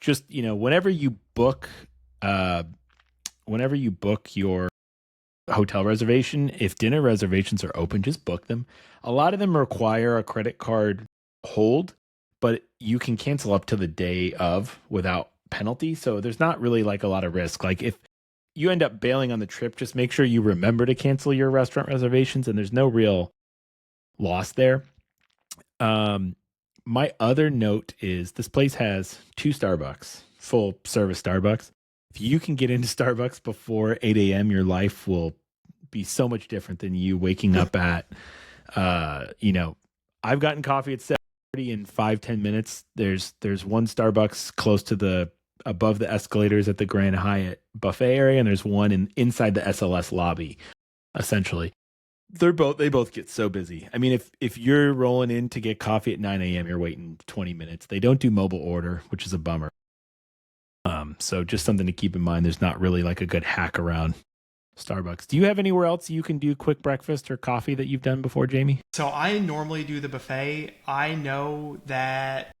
Just, whenever you book your hotel reservation, if dinner reservations are open, just book them. A lot of them require a credit card hold, but you can cancel up to the day of without penalty. So there's not really like a lot of risk. Like if you end up bailing on the trip, just make sure you remember to cancel your restaurant reservations and there's no real loss there. My other note is this place has 2 Starbucks, full service Starbucks. If you can get into Starbucks before 8 a.m., your life will be so much different than you waking up at, I've gotten coffee at 7:30 in 5-10 minutes. There's one Starbucks close to above the escalators at the Grand Hyatt buffet area, and there's one inside the SLS lobby, essentially. They both get so busy. I mean, if you're rolling in to get coffee at 9 a.m., you're waiting 20 minutes. They don't do mobile order, which is a bummer. So just something to keep in mind. There's not really like a good hack around Starbucks. Do you have anywhere else you can do quick breakfast or coffee that you've done before, Jamie? So I normally do the buffet. I know that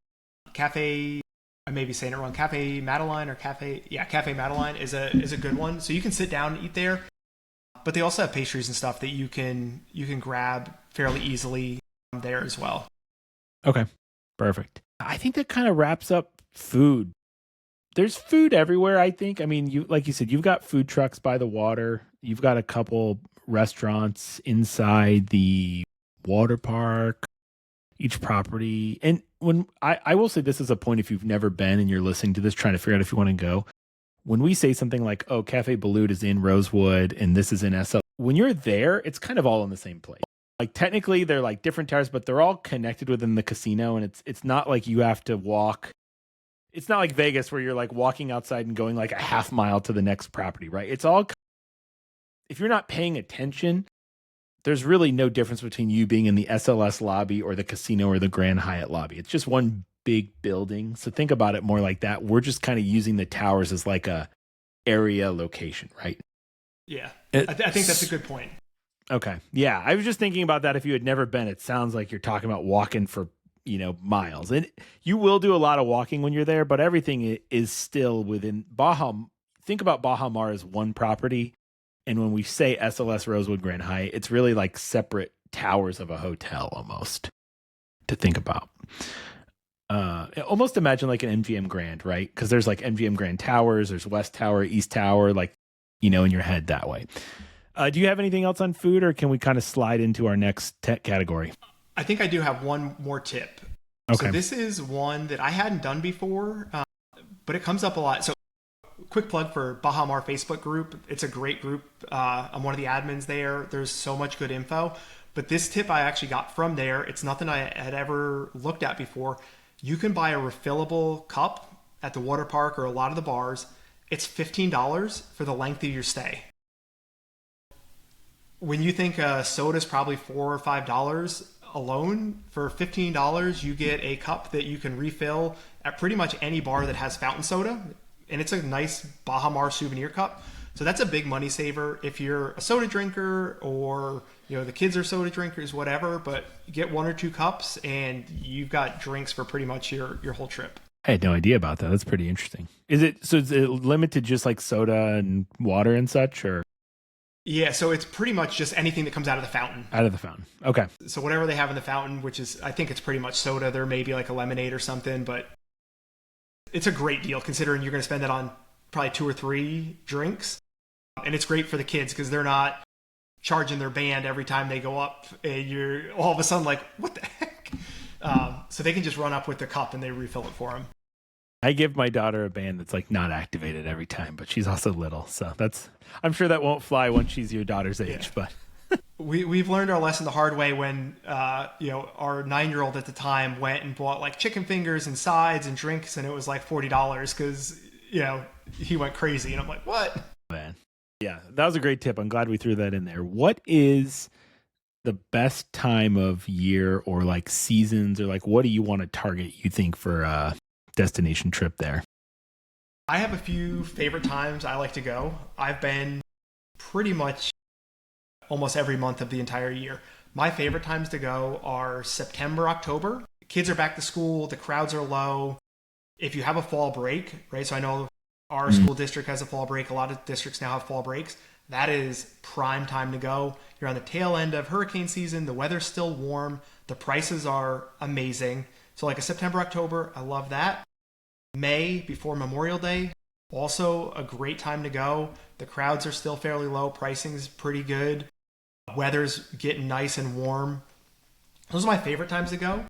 Cafe, I may be saying it wrong, Cafe Madeline Cafe Madeline is a good one. So you can sit down and eat there. But they also have pastries and stuff that you can grab fairly easily there as well. Okay, perfect. I think that kind of wraps up food. There's food everywhere, I think. I mean, like you said, you've got food trucks by the water. You've got a couple restaurants inside the water park, each property. And when I will say this as a point, if you've never been and you're listening to this, trying to figure out if you want to go, when we say something like, oh, Cafe Balut is in Rosewood and this is in SL, when you're there, it's kind of all in the same place. Like technically they're like different towers, but they're all connected within the casino. And it's not like you have to walk. It's not like Vegas where you're like walking outside and going like a half mile to the next property, right? It's all, if you're not paying attention, there's really no difference between you being in the SLS lobby or the casino or the Grand Hyatt lobby. It's just one big building. So think about it more like that. We're just kind of using the towers as like a area location, right? Yeah. I think that's a good point. Okay. Yeah. I was just thinking about that. If you had never been, it sounds like you're talking about walking for, miles. And you will do a lot of walking when you're there, but everything is still within Baha. Think about Baha Mar as one property. And when we say SLS Rosewood Grand Hyatt, it's really like separate towers of a hotel almost to think about. Almost imagine like an MGM Grand, right? Because there's like MGM Grand Towers, there's West Tower, East Tower, like, in your head that way. Do you have anything else on food, or can we kind of slide into our next tech category? I think I do have one more tip. Okay. So this is one that I hadn't done before, but it comes up a lot. So quick plug for Baha Mar Facebook group. It's a great group. I'm one of the admins there. There's so much good info. But this tip I actually got from there. It's nothing I had ever looked at before. You can buy a refillable cup at the water park or a lot of the bars. It's $15 for the length of your stay. When you think soda is probably $4 or $5 alone, for $15 you get a cup that you can refill at pretty much any bar that has fountain soda, and it's a nice Baha Mar souvenir cup. So that's a big money saver if you're a soda drinker, or the kids are soda drinkers, whatever. But you get 1 or 2 cups and you've got drinks for pretty much your whole trip. I had no idea about that. That's pretty interesting. Is it limited just like soda and water and such, or? Yeah, so it's pretty much just anything that comes out of the fountain. Out of the fountain. Okay. So whatever they have in the fountain, which is, I think it's pretty much soda. There may be like a lemonade or something, but it's a great deal considering you're going to spend it on probably 2 or 3 drinks. And it's great for the kids because they're not charging their band every time they go up, and you're all of a sudden like, what the heck? So they can just run up with the cup and they refill it for them. I give my daughter a band that's like not activated every time, but she's also little. So I'm sure that won't fly once she's your daughter's age, but we've learned our lesson the hard way when, our 9-year-old at the time went and bought like chicken fingers and sides and drinks, and it was like $40 because, he went crazy. And I'm like, what? Man. Yeah, that was a great tip. I'm glad we threw that in there. What is the best time of year, or like seasons, or like what do you want to target, you think, for a destination trip there? I have a few favorite times I like to go. I've been pretty much almost every month of the entire year. My favorite times to go are September, October. Kids are back to school. The crowds are low. If you have a fall break, right? So I know our school district has a fall break. A lot of districts now have fall breaks. That is prime time to go. You're on the tail end of hurricane season. The weather's still warm. The prices are amazing. So like a September, October, I love that. May, before Memorial Day, also a great time to go. The crowds are still fairly low. Pricing's pretty good. Weather's getting nice and warm. Those are my favorite times to go.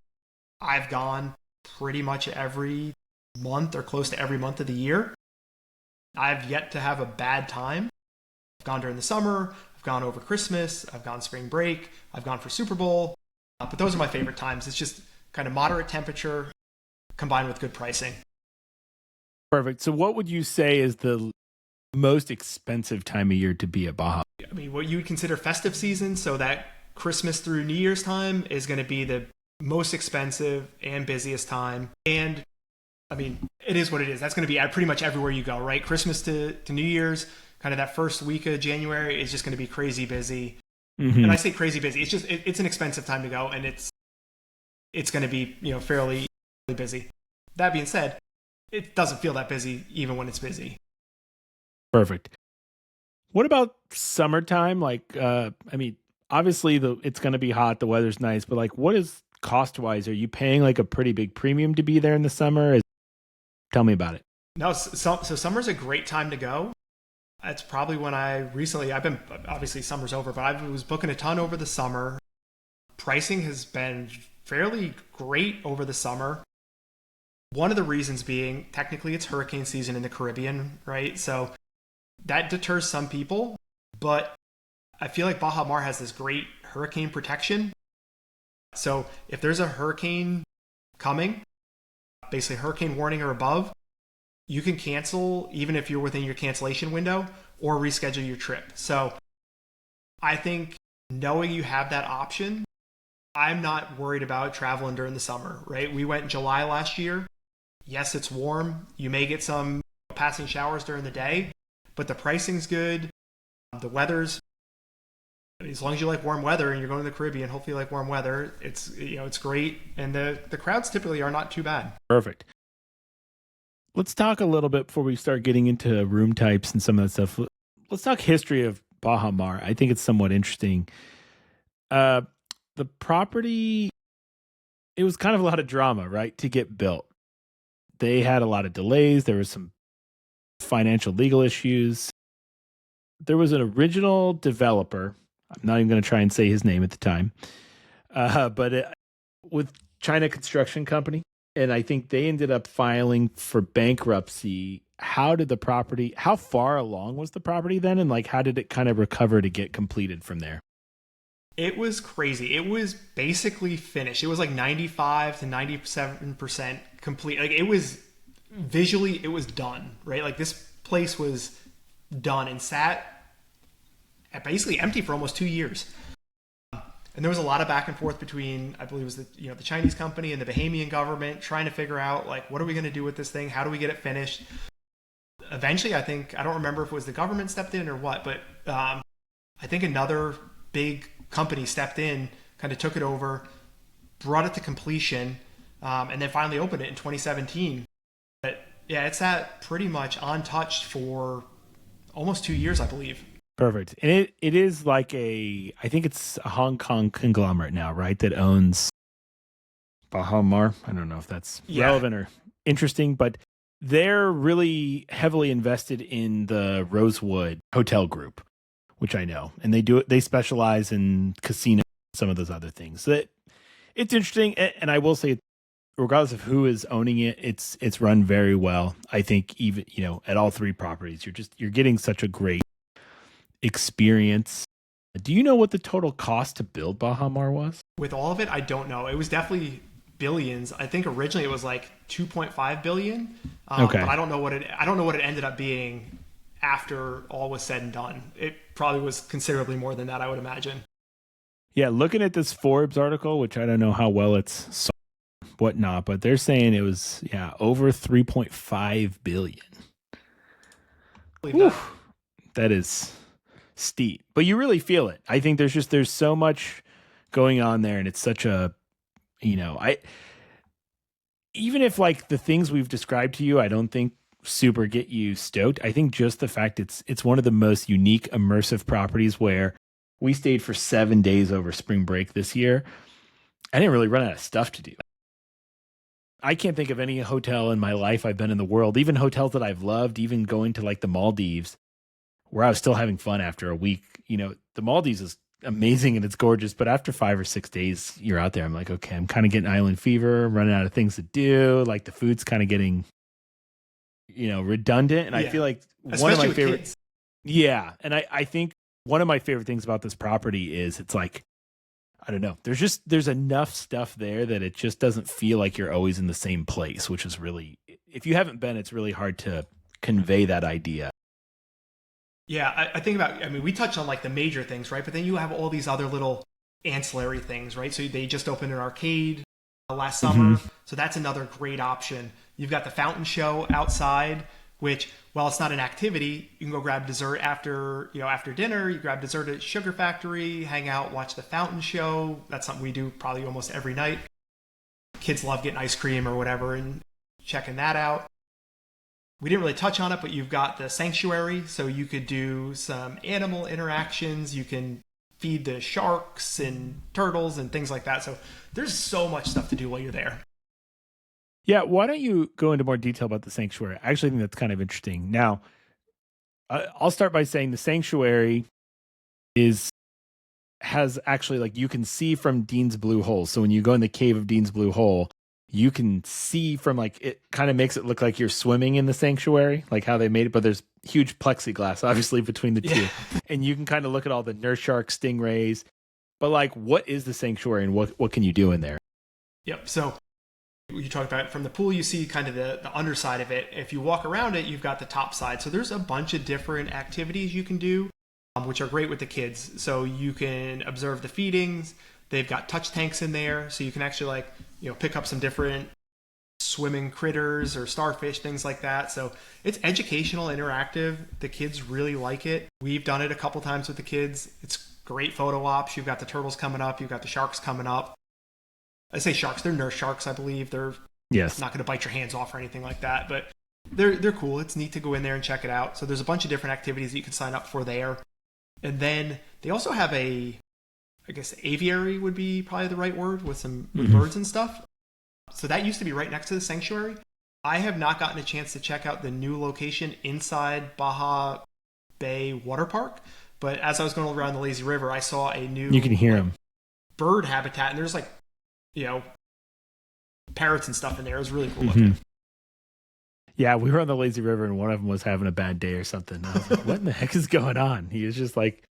I've gone pretty much every month or close to every month of the year. I've yet to have a bad time. I've gone during the summer. I've gone over Christmas. I've gone spring break. I've gone for Super Bowl. But those are my favorite times. It's just kind of moderate temperature combined with good pricing. Perfect. So what would you say is the most expensive time of year to be at Baha? I mean, what you would consider festive season, so that Christmas through New Year's time is going to be the most expensive and busiest time. And I mean, it is what it is. That's going to be at pretty much everywhere you go, right? Christmas to New Year's, kind of that first week of January is just going to be crazy busy. Mm-hmm. And I say crazy busy. It's just, it's an expensive time to go, and it's going to be, fairly busy. That being said, it doesn't feel that busy even when it's busy. Perfect. What about summertime? Like, obviously it's going to be hot. The weather's nice, but like, what is cost-wise? Are you paying like a pretty big premium to be there in the summer? Tell me about it. No, so summer's a great time to go. It's probably when obviously summer's over, but I was booking a ton over the summer. Pricing has been fairly great over the summer. One of the reasons being, technically it's hurricane season in the Caribbean, right? So that deters some people, but I feel like Baha Mar has this great hurricane protection. So if there's a hurricane coming, basically hurricane warning or above, you can cancel even if you're within your cancellation window or reschedule your trip. So I think knowing you have that option, I'm not worried about traveling during the summer, right? We went in July last year. Yes, it's warm. You may get some passing showers during the day, but the pricing's good. The weather's, as long as you like warm weather and you're going to the Caribbean, hopefully you like warm weather, it's great. And the crowds typically are not too bad. Perfect. Let's talk a little bit before we start getting into room types and some of that stuff. Let's talk history of Baha Mar. I think it's somewhat interesting. The property, it was kind of a lot of drama, right, to get built. They had a lot of delays. There was some financial legal issues. There was an original developer. I'm not even going to try and say his name at the time, with China Construction Company. And I think they ended up filing for bankruptcy. How far along was the property then? And like, how did it kind of recover to get completed from there? It was crazy. It was basically finished. It was like 95 to 97% complete. Like it was visually, it was done, right? Like this place was done and sat basically empty for almost 2 years. And there was a lot of back and forth between, I believe it was the Chinese company and the Bahamian government trying to figure out like, what are we going to do with this thing? How do we get it finished? Eventually, I don't remember if it was the government stepped in or what, but I think another big company stepped in, kind of took it over, brought it to completion, and then finally opened it in 2017. But yeah, it's sat pretty much untouched for almost 2 years, I believe. Perfect. And it is like I think it's a Hong Kong conglomerate now, right? That owns Baha Mar. I don't know if that's relevant or interesting, but they're really heavily invested in the Rosewood Hotel Group, which I know. And they specialize in casino, some of those other things. So it's interesting. And I will say, regardless of who is owning it, it's run very well. I think even, at all three properties, you're getting such a great experience. Do you know what the total cost to build Baha Mar was? With all of it, I don't know. It was definitely billions. I think originally it was like 2.5 billion. Okay. But I don't know what it ended up being after all was said and done. It probably was considerably more than that, I would imagine. Yeah, looking at this Forbes article, which I don't know how well it's whatnot, but they're saying it was over 3.5 billion. That is steep, but you really feel it. I think there's so much going on there, and it's such a even if like the things we've described to you, I don't think super get you stoked. I think just the fact it's one of the most unique immersive properties where we stayed for 7 days over spring break this year. I didn't really run out of stuff to do. I can't think of any hotel in my life I've been in the world, even hotels that I've loved, even going to like the Maldives, where I was still having fun after a week. The Maldives is amazing and it's gorgeous, but after 5 or 6 days you're out there, I'm like, okay, I'm kind of getting island fever, running out of things to do. Like the food's kind of getting, redundant. And I feel like one of my favorite, kids. And I think one of my favorite things about this property is it's like, I don't know, there's enough stuff there that it just doesn't feel like you're always in the same place, which is really, if you haven't been, it's really hard to convey that idea. Yeah, I think we touched on like the major things, right? But then you have all these other little ancillary things, right? So they just opened an arcade last summer. Mm-hmm. So that's another great option. You've got the fountain show outside, which, while it's not an activity, you can go grab dessert after dinner. You grab dessert at Sugar Factory, hang out, watch the fountain show. That's something we do probably almost every night. Kids love getting ice cream or whatever and checking that out. We didn't really touch on it, but you've got the sanctuary, so you could do some animal interactions. You can feed the sharks and turtles and things like that. So there's so much stuff to do while you're there. Yeah, why don't you go into more detail about the sanctuary? I actually think that's kind of interesting. Now, I'll start by saying the sanctuary has actually, like, you can see from Dean's Blue Hole. So when you go in the cave of Dean's Blue Hole, you can see from like, it kind of makes it look like you're swimming in the sanctuary, like how they made it, but there's huge plexiglass obviously between the two. And you can kind of look at all the nurse sharks, stingrays, but like, what is the sanctuary and what can you do in there? Yep. So you talked about from the pool, you see kind of the underside of it. If you walk around it, you've got the top side. So there's a bunch of different activities you can do, which are great with the kids. So you can observe the feedings. They've got touch tanks in there, so you can actually like, pick up some different swimming critters or starfish, things like that. So it's educational, interactive. The kids really like it. We've done it a couple times with the kids. It's great photo ops. You've got the turtles coming up. You've got the sharks coming up. I say sharks, they're nurse sharks, I believe. They're not going to bite your hands off or anything like that, but they're cool. It's neat to go in there and check it out. So there's a bunch of different activities that you can sign up for there. And then they also have I guess aviary would be probably the right word, with some birds and stuff. So that used to be right next to the sanctuary. I have not gotten a chance to check out the new location inside Baha Bay Water Park, but as I was going around the lazy river, I saw a new, you can hear them, bird habitat, and there's like, parrots and stuff in there. It was really cool looking. Yeah, we were on the lazy river and one of them was having a bad day or something. I was like, what in the heck is going on? He was just like,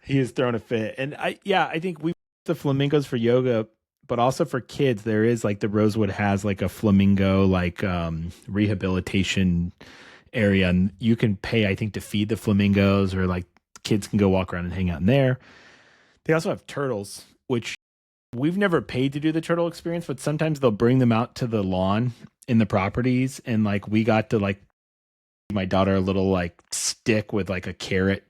he was throwing a fit. And I think we the flamingos for yoga, but also for kids, there is like the Rosewood has like a flamingo like rehabilitation area, and you can pay, I think, to feed the flamingos, or like kids can go walk around and hang out in there. They also have turtles, which we've never paid to do the turtle experience, but sometimes they'll bring them out to the lawn in the properties, and like we got to like my daughter a little like stick with like a carrot.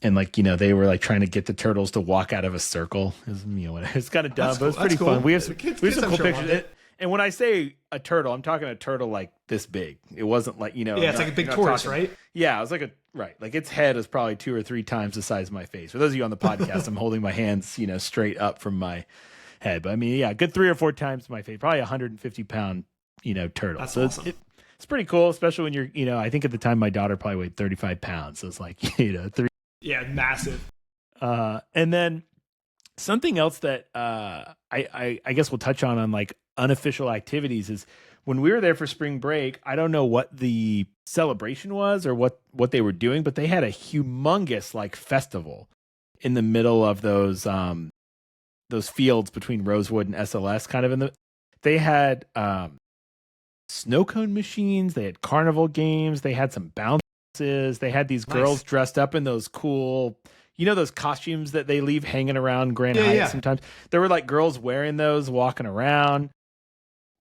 And like, they were like trying to get the turtles to walk out of a circle. It's kind of dumb, but it's pretty fun. We have some cool pictures. And when I say a turtle, I'm talking a turtle like this big. It wasn't like, it's like a big tortoise, right? Yeah, it was like like its head is probably 2 or 3 times the size of my face. For those of you on the podcast, I'm holding my hands, straight up from my head. But I mean, yeah, good 3 or 4 times my face. Probably 150-pound, turtle. That's so awesome. It's pretty cool, especially when you're, I think at the time my daughter probably weighed 35 pounds. So it's like, 3. Yeah, massive. And then something else that I guess we'll touch on like unofficial activities is when we were there for spring break, I don't know what the celebration was or what they were doing, but they had a humongous like festival in the middle of those fields between Rosewood and SLS, kind of they had snow cone machines, they had carnival games, they had some bounce. They had these girls dressed up in those cool, those costumes that they leave hanging around Grand Hyatt sometimes. There were like girls wearing those, walking around,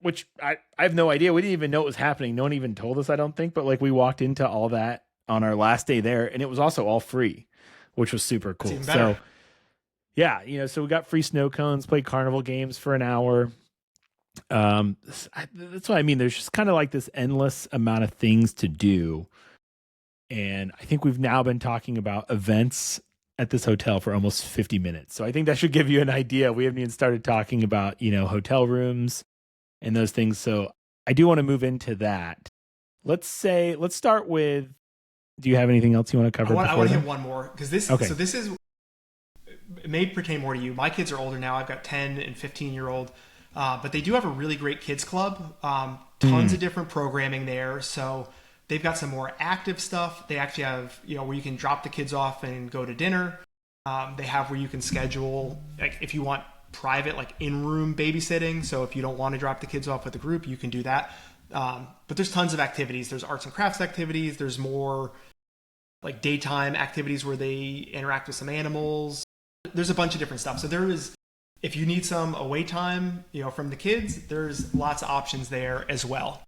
which I have no idea. We didn't even know it was happening. No one even told us, I don't think. But like we walked into all that on our last day there, and it was also all free, which was super cool. So yeah, so we got free snow cones, played carnival games for an hour. That's what I mean. There's just kind of like this endless amount of things to do. And I think we've now been talking about events at this hotel for almost 50 minutes. So I think that should give you an idea. We haven't even started talking about, hotel rooms and those things. So I do want to move into that. Let's start with, do you have anything else you want to cover? I want to hit one more because this is, it may pertain more to you. My kids are older now. I've got 10 and 15-year-old, but they do have a really great kids club. Tons of different programming there. So they've got some more active stuff. They actually have, where you can drop the kids off and go to dinner. They have where you can schedule, like if you want private, like in-room babysitting. So if you don't want to drop the kids off with a group, you can do that. But there's tons of activities. There's arts and crafts activities. There's more like daytime activities where they interact with some animals. There's a bunch of different stuff. So there is, if you need some away time, from the kids, there's lots of options there as well.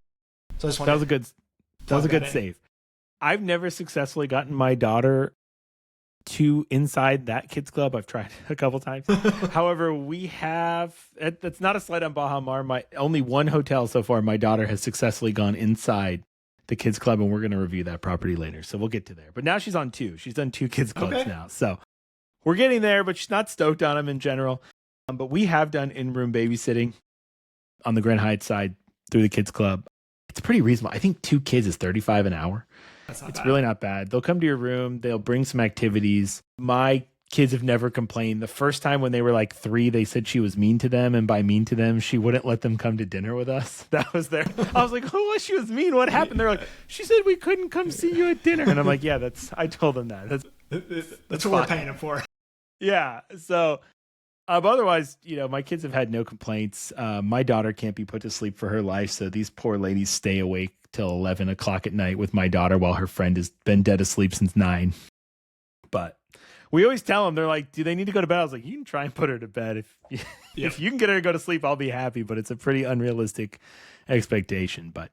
So I just want That was a good save. I've never successfully gotten my daughter to inside that kids club. I've tried a couple times. However, we have, that's not a slight on Baha Mar. Only one hotel so far, my daughter has successfully gone inside the kids club, and we're going to review that property later. So we'll get to there. But now she's on 2. She's done 2 kids clubs now. So we're getting there, but she's not stoked on them in general. But we have done in-room babysitting on the Grand Hyatt side through the kids club. It's pretty reasonable. I think 2 kids is $35 an hour. It's really not bad. They'll come to your room. They'll bring some activities. My kids have never complained. The first time when they were like 3, they said she was mean to them. And by mean to them, she wouldn't let them come to dinner with us. That was their, I was like, oh, she was mean. What happened? They're like, she said we couldn't come see you at dinner. And I'm like, yeah, I told them that. That's what we're paying them for. Yeah. So, otherwise, my kids have had no complaints. My daughter can't be put to sleep for her life. So these poor ladies stay awake till 11 o'clock at night with my daughter while her friend has been dead asleep since 9. But we always tell them, they're like, do they need to go to bed? I was like, you can try and put her to bed. If you can get her to go to sleep, I'll be happy. But it's a pretty unrealistic expectation. But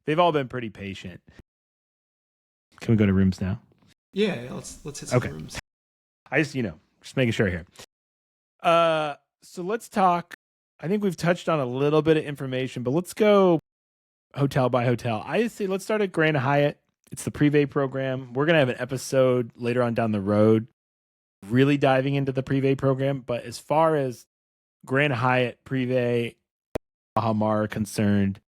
they've all been pretty patient. Can we go to rooms now? Yeah, let's hit some rooms. I just making sure here. So let's talk. I think we've touched on a little bit of information, but let's go hotel by hotel. I say let's start at Grand Hyatt. It's the Privé program. We're going to have an episode later on down the road really diving into the Privé program. But as far as Grand Hyatt, Privé, Baha Mar are concerned,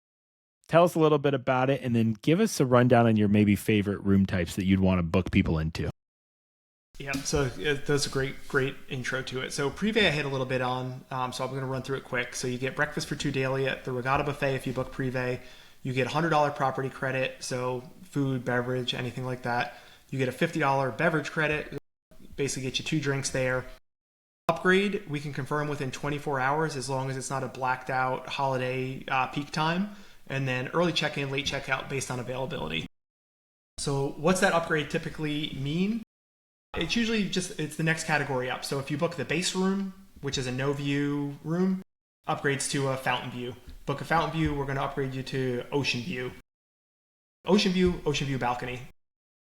tell us a little bit about it and then give us a rundown on your maybe favorite room types that you'd want to book people into. Yeah, so that's a great intro to it. So Privé I hit a little bit on, so I'm going to run through it quick. So you get breakfast for 2 daily at the Regatta Buffet if you book Privé. You get $100 property credit, so food, beverage, anything like that. You get a $50 beverage credit, basically get you 2 drinks there. Upgrade, we can confirm within 24 hours as long as it's not a blacked out holiday peak time. And then early check-in, late check-out based on availability. So what's that upgrade typically mean? It's usually it's the next category up. So if you book the base room, which is a no view room, upgrades to a fountain view. Book a fountain view, we're going to upgrade you to ocean view. Ocean view balcony.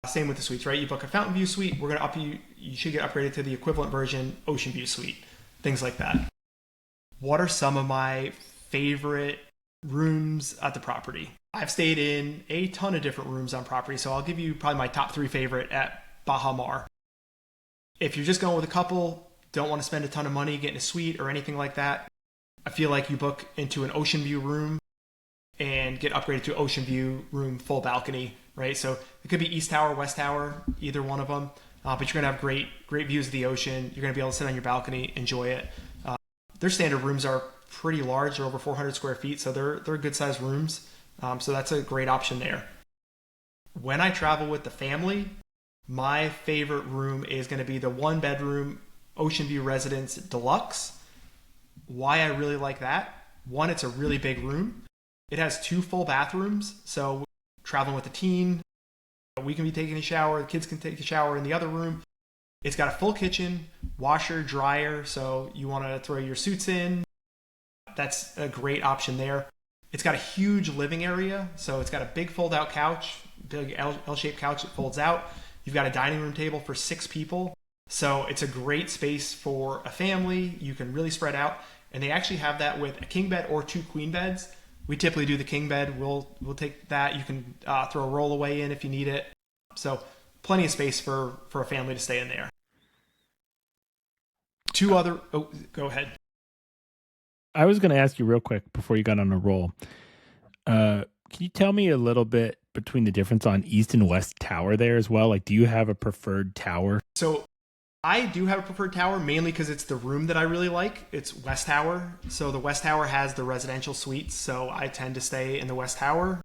Same with the suites, right? You book a fountain view suite, we're going to you should get upgraded to the equivalent version, ocean view suite. Things like that. What are some of my favorite rooms at the property? I've stayed in a ton of different rooms on property, so I'll give you probably my top 3 favorite at Baha Mar. If you're just going with a couple, don't want to spend a ton of money getting a suite or anything like that, I feel like you book into an ocean view room and get upgraded to ocean view room, full balcony, right? So it could be East Tower, West Tower, either one of them, but you're going to have great views of the ocean. You're going to be able to sit on your balcony, enjoy it. Their standard rooms are pretty large. They're over 400 square feet, so they're good sized rooms. So that's a great option there. When I travel with the family, my favorite room is going to be the 1-bedroom Ocean View Residence Deluxe. Why I really like that? One, it's a really big room. It has 2 full bathrooms, so traveling with a teen, we can be taking a shower, the kids can take a shower in the other room. It's got a full kitchen, washer, dryer, so you want to throw your suits in. That's a great option there. It's got a huge living area, so it's got a big fold-out couch, big L-shaped couch that folds out. You've got a dining room table for 6 people. So it's a great space for a family. You can really spread out. And they actually have that with a king bed or 2 queen beds. We typically do the king bed. We'll take that. You can throw a rollaway in if you need it. So plenty of space for a family to stay in there. 2 other... Oh, go ahead. I was going to ask you real quick before you got on a roll. Can you tell me a little bit between the difference on East and West Tower there as well? Like, do you have a preferred tower? So I do have a preferred tower, mainly because it's the room that I really like. It's West Tower. So the West Tower has the residential suites, so I tend to stay in the West Tower.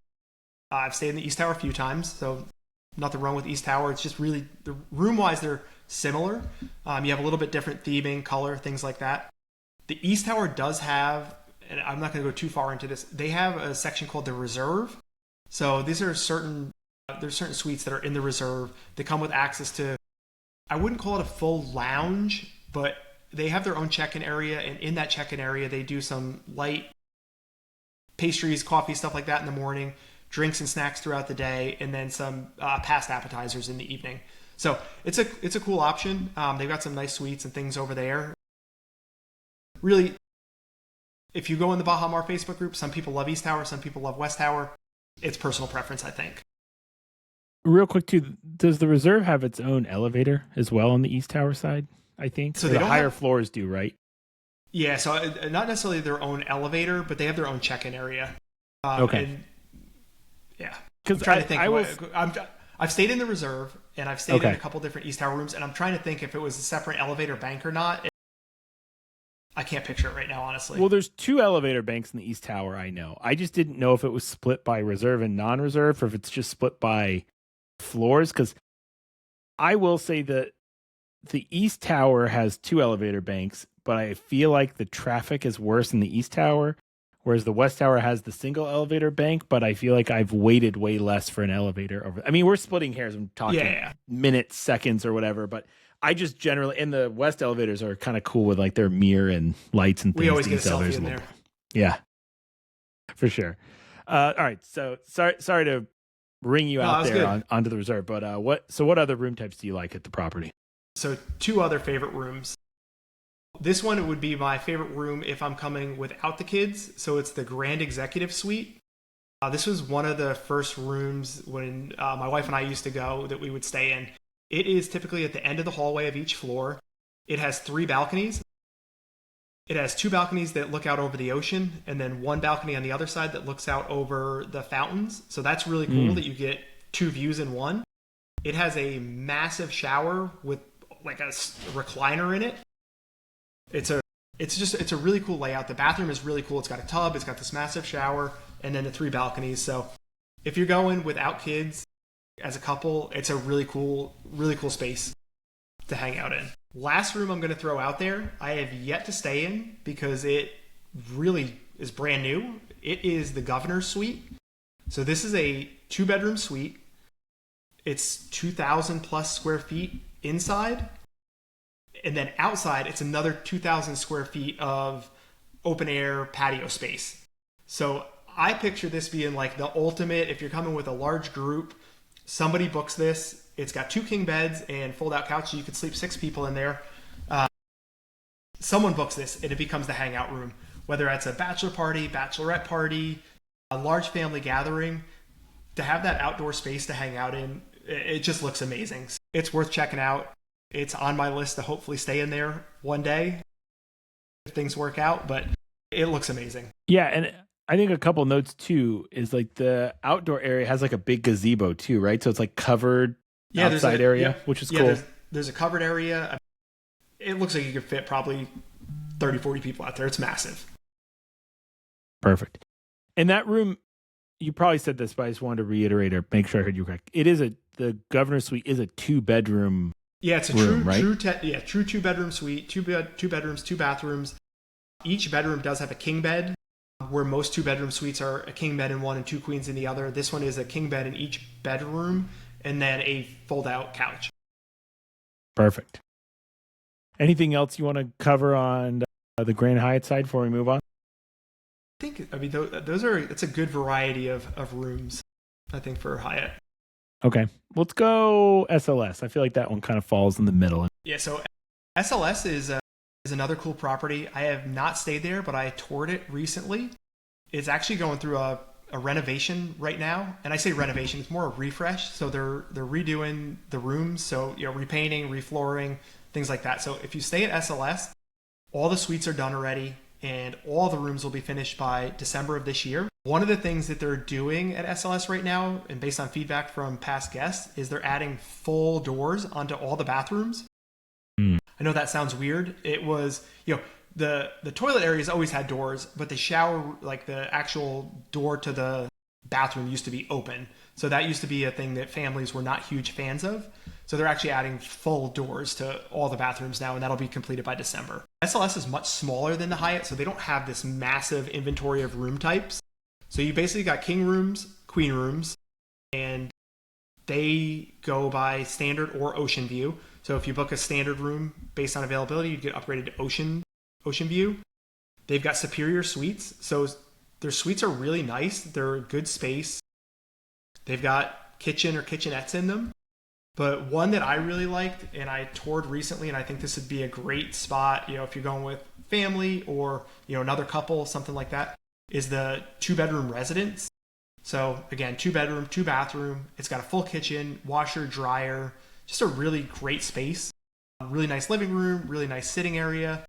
I've stayed in the East Tower a few times, so nothing wrong with East Tower. It's just really, room-wise, they're similar. You have a little bit different theming, color, things like that. The East Tower does have, and I'm not going to go too far into this, they have a section called the Reserve. So these are there's certain suites that are in the Reserve. They come with access to, I wouldn't call it a full lounge, but they have their own check-in area. And in that check-in area, they do some light pastries, coffee, stuff like that in the morning, drinks and snacks throughout the day, and then some past appetizers in the evening. So it's a cool option. They've got some nice suites and things over there. Really, if you go in the Baha Mar Facebook group, some people love East Tower, some people love West Tower. It's personal preference, I think. Real quick, too, does the Reserve have its own elevator as well on the East Tower side, I think? So the higher floors do, right? Yeah, so not necessarily their own elevator, but they have their own check-in area. Okay. And, yeah. I'm trying to think. I've stayed in the reserve, and I've stayed in a couple different East Tower rooms, and I'm trying to think if it was a separate elevator bank or not. I can't picture it right now, honestly. Well, there's 2 elevator banks in the East Tower, I know. I just didn't know if it was split by reserve and non-reserve, or if it's just split by floors, because I will say that the East Tower has 2 elevator banks, but I feel like the traffic is worse in the East Tower, whereas the West Tower has the single elevator bank, but I feel like I've waited way less for an elevator over. I mean, we're splitting hairs. I'm talking minutes, seconds, or whatever, but I just generally, and the West elevators are kind of cool with like their mirror and lights and things. We always get a selfie in there. Yeah, for sure. All right. So sorry to bring you out there onto the reserve, but what other room types do you like at the property? So 2 other favorite rooms. This one would be my favorite room if I'm coming without the kids. So it's the Grand Executive Suite. This was one of the first rooms when my wife and I used to go that we would stay in. It is typically at the end of the hallway of each floor. It has 3 balconies. It has 2 balconies that look out over the ocean, and then 1 balcony on the other side that looks out over the fountains. So that's really cool that you get 2 views in one. It has a massive shower with like a recliner in it. It's a really cool layout. The bathroom is really cool. It's got a tub, it's got this massive shower, and then the 3 balconies. So if you're going without kids as a couple, it's a really cool space to hang out in. Last room I'm going to throw out there, I have yet to stay in because it really is brand new. It is the Governor's Suite. So this is a 2-bedroom suite. It's 2,000 plus square feet inside. And then outside, it's another 2,000 square feet of open air patio space. So I picture this being like the ultimate, if you're coming with a large group, somebody books this. It's got 2 king beds and fold-out couches. You could sleep 6 people in there. Someone books this, and it becomes the hangout room. Whether it's a bachelor party, bachelorette party, a large family gathering, to have that outdoor space to hang out in, it just looks amazing. It's worth checking out. It's on my list to hopefully stay in there one day if things work out, but it looks amazing. Yeah, and I think a couple notes too is like the outdoor area has like a big gazebo too, right? So it's like covered outside area, which is cool. There's a covered area. It looks like you could fit probably 30, 40 people out there. It's massive. Perfect. And that room, you probably said this, but I just wanted to reiterate or make sure I heard you correct. The Governor's Suite is a 2-bedroom. Yeah, it's a room, true 2-bedroom suite, 2 bedrooms, 2 bathrooms. Each bedroom does have a king bed, where most 2-bedroom suites are a king bed in one and 2 queens in the other. This one is a king bed in each bedroom and then a fold-out couch. Perfect. Anything else you want to cover on the Grand Hyatt side before we move on? It's a good variety of rooms, I think, for Hyatt. Okay, let's go SLS. I feel like that one kind of falls in the middle. Yeah, so SLS is another cool property. I have not stayed there, but I toured it recently. It's actually going through a renovation right now. And I say renovation, it's more a refresh. So they're redoing the rooms. So, repainting, reflooring, things like that. So if you stay at SLS, all the suites are done already and all the rooms will be finished by December of this year. One of the things that they're doing at SLS right now, and based on feedback from past guests, is they're adding full doors onto all the bathrooms. I know that sounds weird. It was, the toilet areas always had doors, but the shower, like the actual door to the bathroom used to be open. So that used to be a thing that families were not huge fans of. So they're actually adding full doors to all the bathrooms now, and that'll be completed by December. SLS is much smaller than the Hyatt, so they don't have this massive inventory of room types. So you basically got king rooms, queen rooms, and they go by standard or ocean view. So if you book a standard room based on availability, you'd get upgraded to ocean view. They've got superior suites. So their suites are really nice. They're a good space. They've got kitchen or kitchenettes in them. But one that I really liked and I toured recently, and I think this would be a great spot, if you're going with family or, another couple, something like that, is the 2-bedroom residence. So again, 2-bedroom, 2-bathroom. It's got a full kitchen, washer, dryer, just a really great space. Really nice living room, really nice sitting area.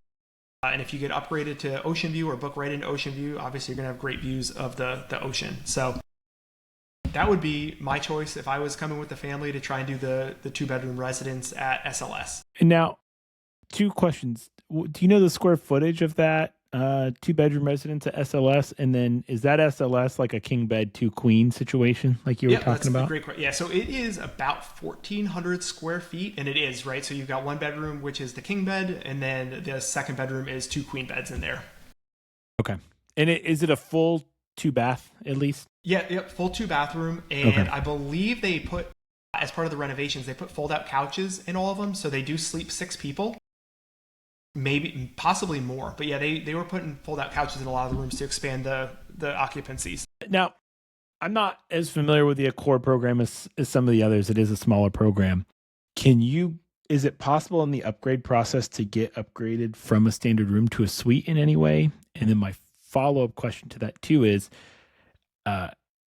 And if you get upgraded to Ocean View or book right into Ocean View, obviously you're going to have great views of the ocean. So That would be my choice if I was coming with the family to try and do the 2-bedroom residence at SLS. And now, two questions. Do you know the square footage of that 2-bedroom residence at SLS? And then is that SLS like a king bed, 2 queen situation like you were talking about? That's a great question. Yeah, so it is about 1,400 square feet, and it is, right? So you've got 1 bedroom, which is the king bed, and then the second bedroom is 2 queen beds in there. Okay. And is it a full 2-bath at least? Yeah, yep, full 2-bathroom. And I believe they put, as part of the renovations, they put fold-out couches in all of them, so they do sleep 6 people. Maybe, possibly more. But yeah, they were putting fold-out couches in a lot of the rooms to expand the occupancies. Now, I'm not as familiar with the Accor program as some of the others. It is a smaller program. Is it possible in the upgrade process to get upgraded from a standard room to a suite in any way? And then my follow-up question to that too is,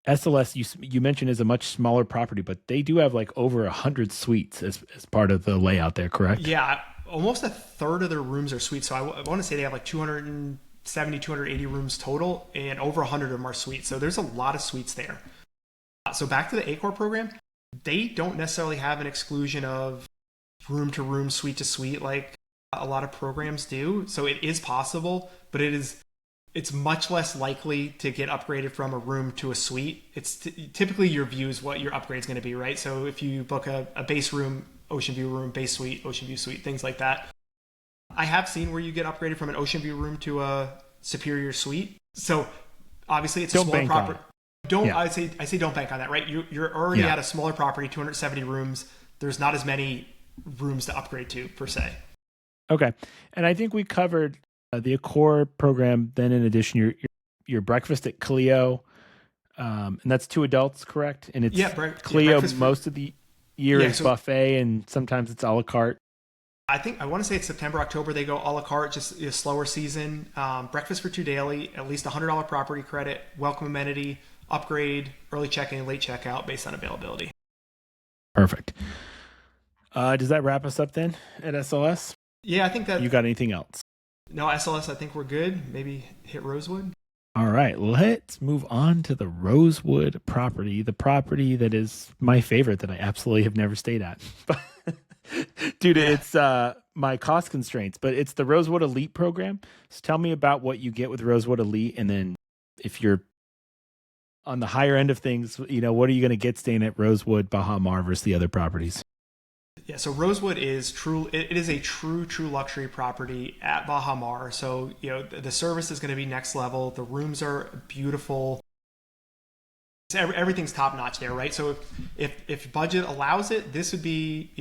SLS, you mentioned, is a much smaller property, but they do have like over 100 suites as part of the layout there, correct? Yeah, almost a third of their rooms are suites. So I want to say they have like 270, 280 rooms total, and over 100 of them are suites. So there's a lot of suites there. So back to the Accor program, they don't necessarily have an exclusion of room to room, suite to suite like a lot of programs do. So it is possible, but it's much less likely to get upgraded from a room to a suite. It's typically your view is what your upgrade is going to be, right? So if you book a base room, ocean view room, base suite, ocean view suite, things like that. I have seen where you get upgraded from an ocean view room to a superior suite. So obviously it's a smaller property. I say don't bank on that, right? You're already at a smaller property, 270 rooms. There's not as many rooms to upgrade to per se. Okay. And I think we covered the Accor program. Then in addition, your breakfast at Clio, and that's 2 adults, correct? And it's Clio most of the year is buffet, and sometimes it's a la carte. I want to say it's September, October, they go a la carte, just a slower season. Breakfast for 2 daily, at least $100 property credit, welcome amenity, upgrade, early check-in and late checkout based on availability. Perfect. Does that wrap us up then at SLS? Yeah, I think that... You got anything else? No, SLS, I think we're good. Maybe hit Rosewood. All right, let's move on to the Rosewood property, the property that is my favorite that I absolutely have never stayed at. Due to its my cost constraints, but it's the Rosewood Elite program. So tell me about what you get with Rosewood Elite, and then if you're on the higher end of things, what are you going to get staying at Rosewood Baha Mar versus the other properties? Yeah, so Rosewood is true. It is a true luxury property at Baha Mar. So, the service is going to be next level. The rooms are beautiful. Everything's top notch there, right? So if budget allows it, this would be,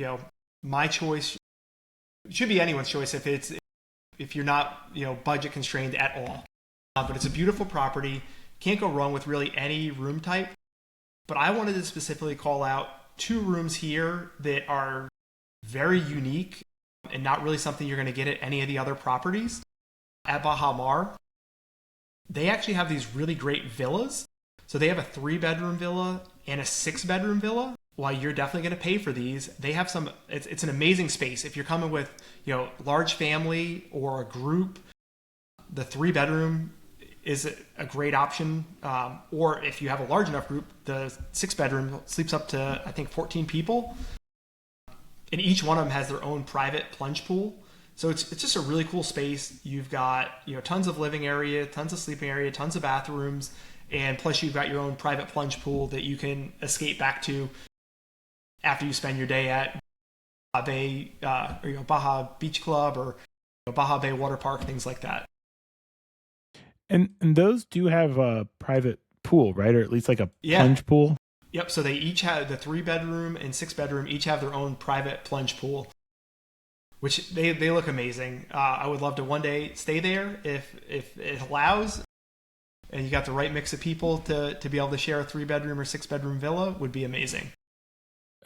my choice. It should be anyone's choice if you're not, budget constrained at all. But it's a beautiful property. Can't go wrong with really any room type. But I wanted to specifically call out 2 rooms here that are very unique and not really something you're going to get at any of the other properties. At Baha Mar, they actually have these really great villas. So they have a 3-bedroom villa and a 6-bedroom villa. While you're definitely going to pay for these, they have it's an amazing space. If you're coming with, large family or a group, the 3-bedroom is a great option. Or if you have a large enough group, the 6-bedroom sleeps up to, I think, 14 people. And each one of them has their own private plunge pool. So it's just a really cool space. You've got, tons of living area, tons of sleeping area, tons of bathrooms. And plus you've got your own private plunge pool that you can escape back to after you spend your day at Baja Beach Club or Baja Bay Water Park, things like that. And those do have a private pool, right? Or at least like a plunge pool? Yep. So they each have the 3-bedroom and 6-bedroom, each have their own private plunge pool, which they look amazing. I would love to one day stay there if it allows. And you got the right mix of people to be able to share a 3-bedroom or 6-bedroom villa would be amazing.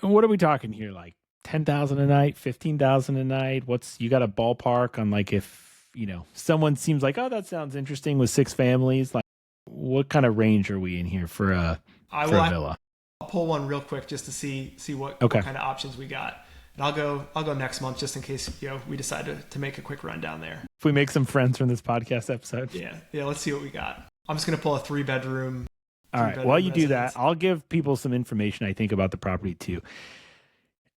And what are we talking here? Like 10,000 a night, 15,000 a night? You got a ballpark on like if, someone seems like, oh, that sounds interesting with 6 families. Like what kind of range are we in here for a villa? I'll pull one real quick just to see what kind of options we got. And I'll go next month just in case, we decide to make a quick run down there. If we make some friends from this podcast episode. Yeah, let's see what we got. I'm just going to pull a 3-bedroom All three right. While bedroom you do that, residence. I'll give people some information I think about the property too.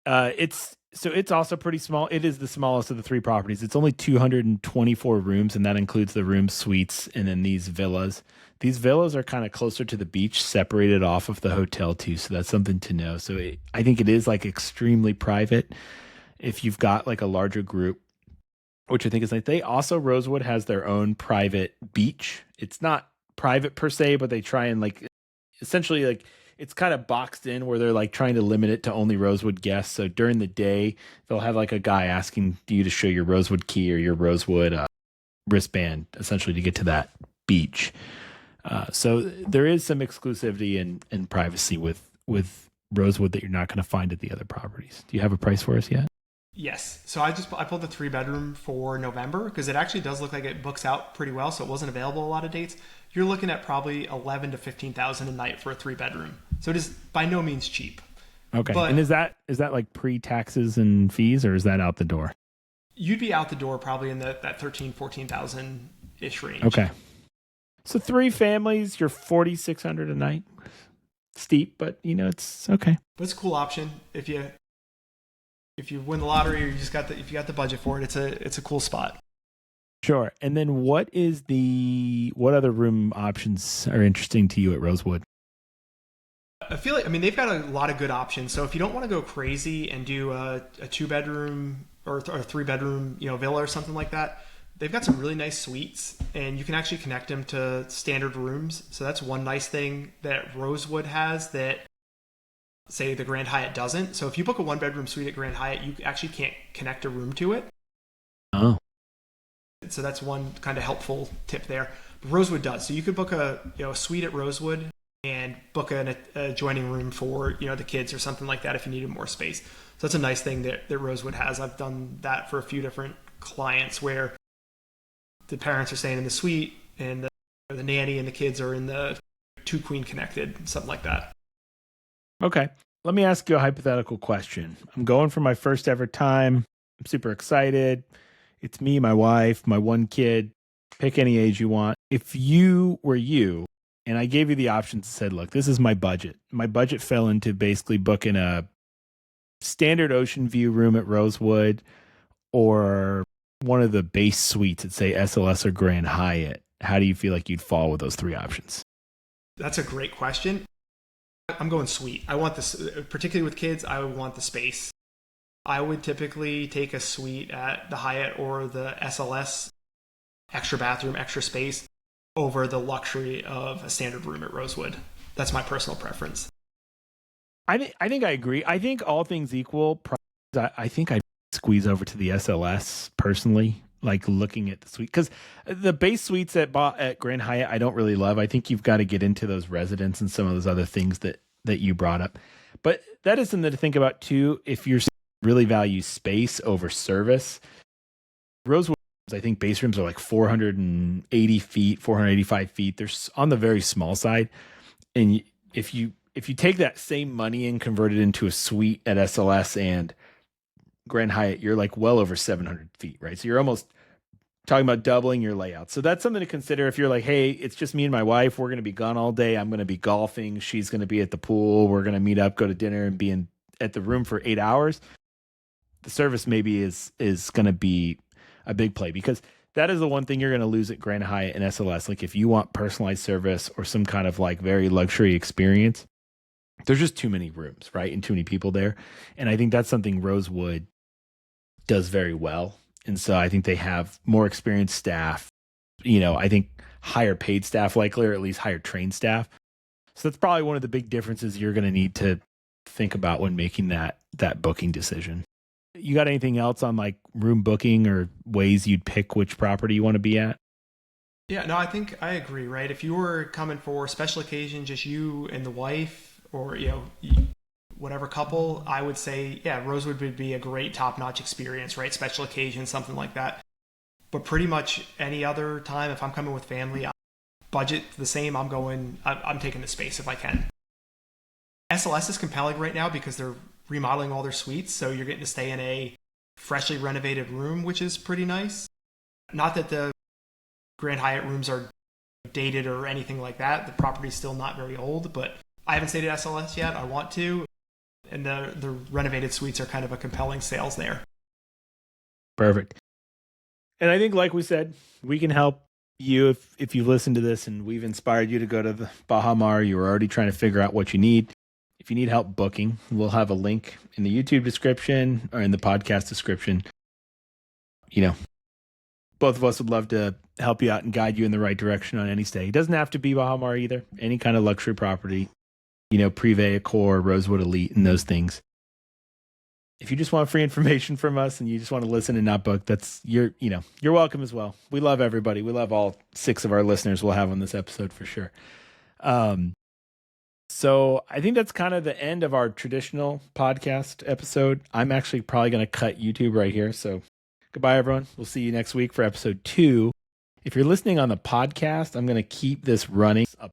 It's also pretty small. It is the smallest of the three properties. It's only 224 rooms, and that includes the rooms, suites, and then these villas. These villas are kind of closer to the beach, separated off of the hotel too. So that's something to know. I think it is like extremely private. If you've got like a larger group, which I think is like they also Rosewood has their own private beach. It's not private per se, but they try and like essentially like it's kind of boxed in where they're like trying to limit it to only Rosewood guests. So during the day, they'll have like a guy asking you to show your Rosewood key or your Rosewood wristband, essentially to get to that beach. So there is some exclusivity and privacy with Rosewood that you're not going to find at the other properties. Do you have a price for us yet? Yes. So I pulled the 3 bedroom for November because it actually does look like it books out pretty well. So it wasn't available a lot of dates. You're looking at probably 11 to 15,000 a night for a 3 bedroom. So it is by no means cheap. Okay. But And is that like pre-taxes and fees, or is that out the door? you'd be out the door probably in that 13, 14,000 ish range. Okay. So three families, you're 4,600 a night. Steep, but it's okay. But it's a cool option if you win the lottery or if you got the budget for it. It's a cool spot. Sure. And then what other room options are interesting to you at Rosewood? I feel like they've got a lot of good options. So if you don't want to go crazy and do a 2 bedroom or a 3 bedroom villa or something like that, they've got some really nice suites, and you can actually connect them to standard rooms. So that's one nice thing that Rosewood has that, say, the Grand Hyatt doesn't. So if you book a 1 bedroom suite at Grand Hyatt, you actually can't connect a room to it. Oh. So that's one kind of helpful tip there. But Rosewood does. So you could book a suite at Rosewood and book an adjoining room for the kids or something like that if you needed more space. So that's a nice thing that Rosewood has. I've done that for a few different clients where the parents are staying in the suite and the nanny and the kids are in the two queen connected, something like that. Okay. Let me ask you a hypothetical question. I'm going for my first ever time. I'm super excited. It's me, my wife, my one kid. Pick any age you want. If you were you, and I gave you the options and said, look, this is my budget. My budget fell into basically booking a standard ocean view room at Rosewood or one of the base suites at, say, SLS or Grand Hyatt. How do you feel like you'd fall with those three options? That's a great question. I'm going suite. I want this, particularly with kids, I would want the space. I would typically take a suite at the Hyatt or the SLS, extra bathroom, extra space, over the luxury of a standard room at Rosewood. That's my personal preference. I think I agree. I think all things equal, I think I'd squeeze over to the SLS personally, like looking at the suite. Because the base suites at Grand Hyatt, I don't really love. I think you've got to get into those residents and some of those other things that you brought up. But that is something to think about too. If you're really value space over service, Rosewood, I think base rooms are like 480 feet, 485 feet. They're on the very small side. And if you take that same money and convert it into a suite at SLS and Grand Hyatt, you're like well over 700 feet, right? So you're almost talking about doubling your layout. So that's something to consider if you're like, hey, it's just me and my wife. We're going to be gone all day. I'm going to be golfing. She's going to be at the pool. We're going to meet up, go to dinner, and be at the room for 8 hours. The service maybe is going to be a big play, because that is the one thing you're going to lose at Grand Hyatt and SLS. Like if you want personalized service or some kind of like very luxury experience, there's just too many rooms, right? And too many people there. And I think that's something Rosewood does very well. And so I think they have more experienced staff, I think higher paid staff likely, or at least higher trained staff. So that's probably one of the big differences you're going to need to think about when making that booking decision. You got anything else on like room booking or ways you'd pick which property you want to be at? Yeah, no, I think I agree, right? If you were coming for a special occasion, just you and the wife, or, whatever couple, I would say, yeah, Rosewood would be a great top-notch experience, right? Special occasion, something like that. But pretty much any other time, if I'm coming with family, budget the same, I'm taking the space if I can. SLS is compelling right now because they're remodeling all their suites, so you're getting to stay in a freshly renovated room, which is pretty nice. Not that the Grand Hyatt rooms are dated or anything like that. The property's still not very old, but I haven't stayed at SLS yet. I want to. And the renovated suites are kind of a compelling sales there. Perfect. And I think, like we said, we can help you if you listen to this and we've inspired you to go to the Baha Mar. You're already trying to figure out what you need. If you need help booking, we'll have a link in the YouTube description or in the podcast description. You know, both of us would love to help you out and guide you in the right direction on any stay. It doesn't have to be Baha Mar either. Any kind of luxury property, Privé, Accor, Rosewood Elite, and those things. If you just want free information from us and you just want to listen and not book, you're welcome as well. We love everybody. We love all 6 of our listeners we'll have on this episode for sure. So I think that's kind of the end of our traditional podcast episode. I'm actually probably going to cut YouTube right here. So goodbye, everyone. We'll see you next week for episode 2. If you're listening on the podcast, I'm going to keep this running up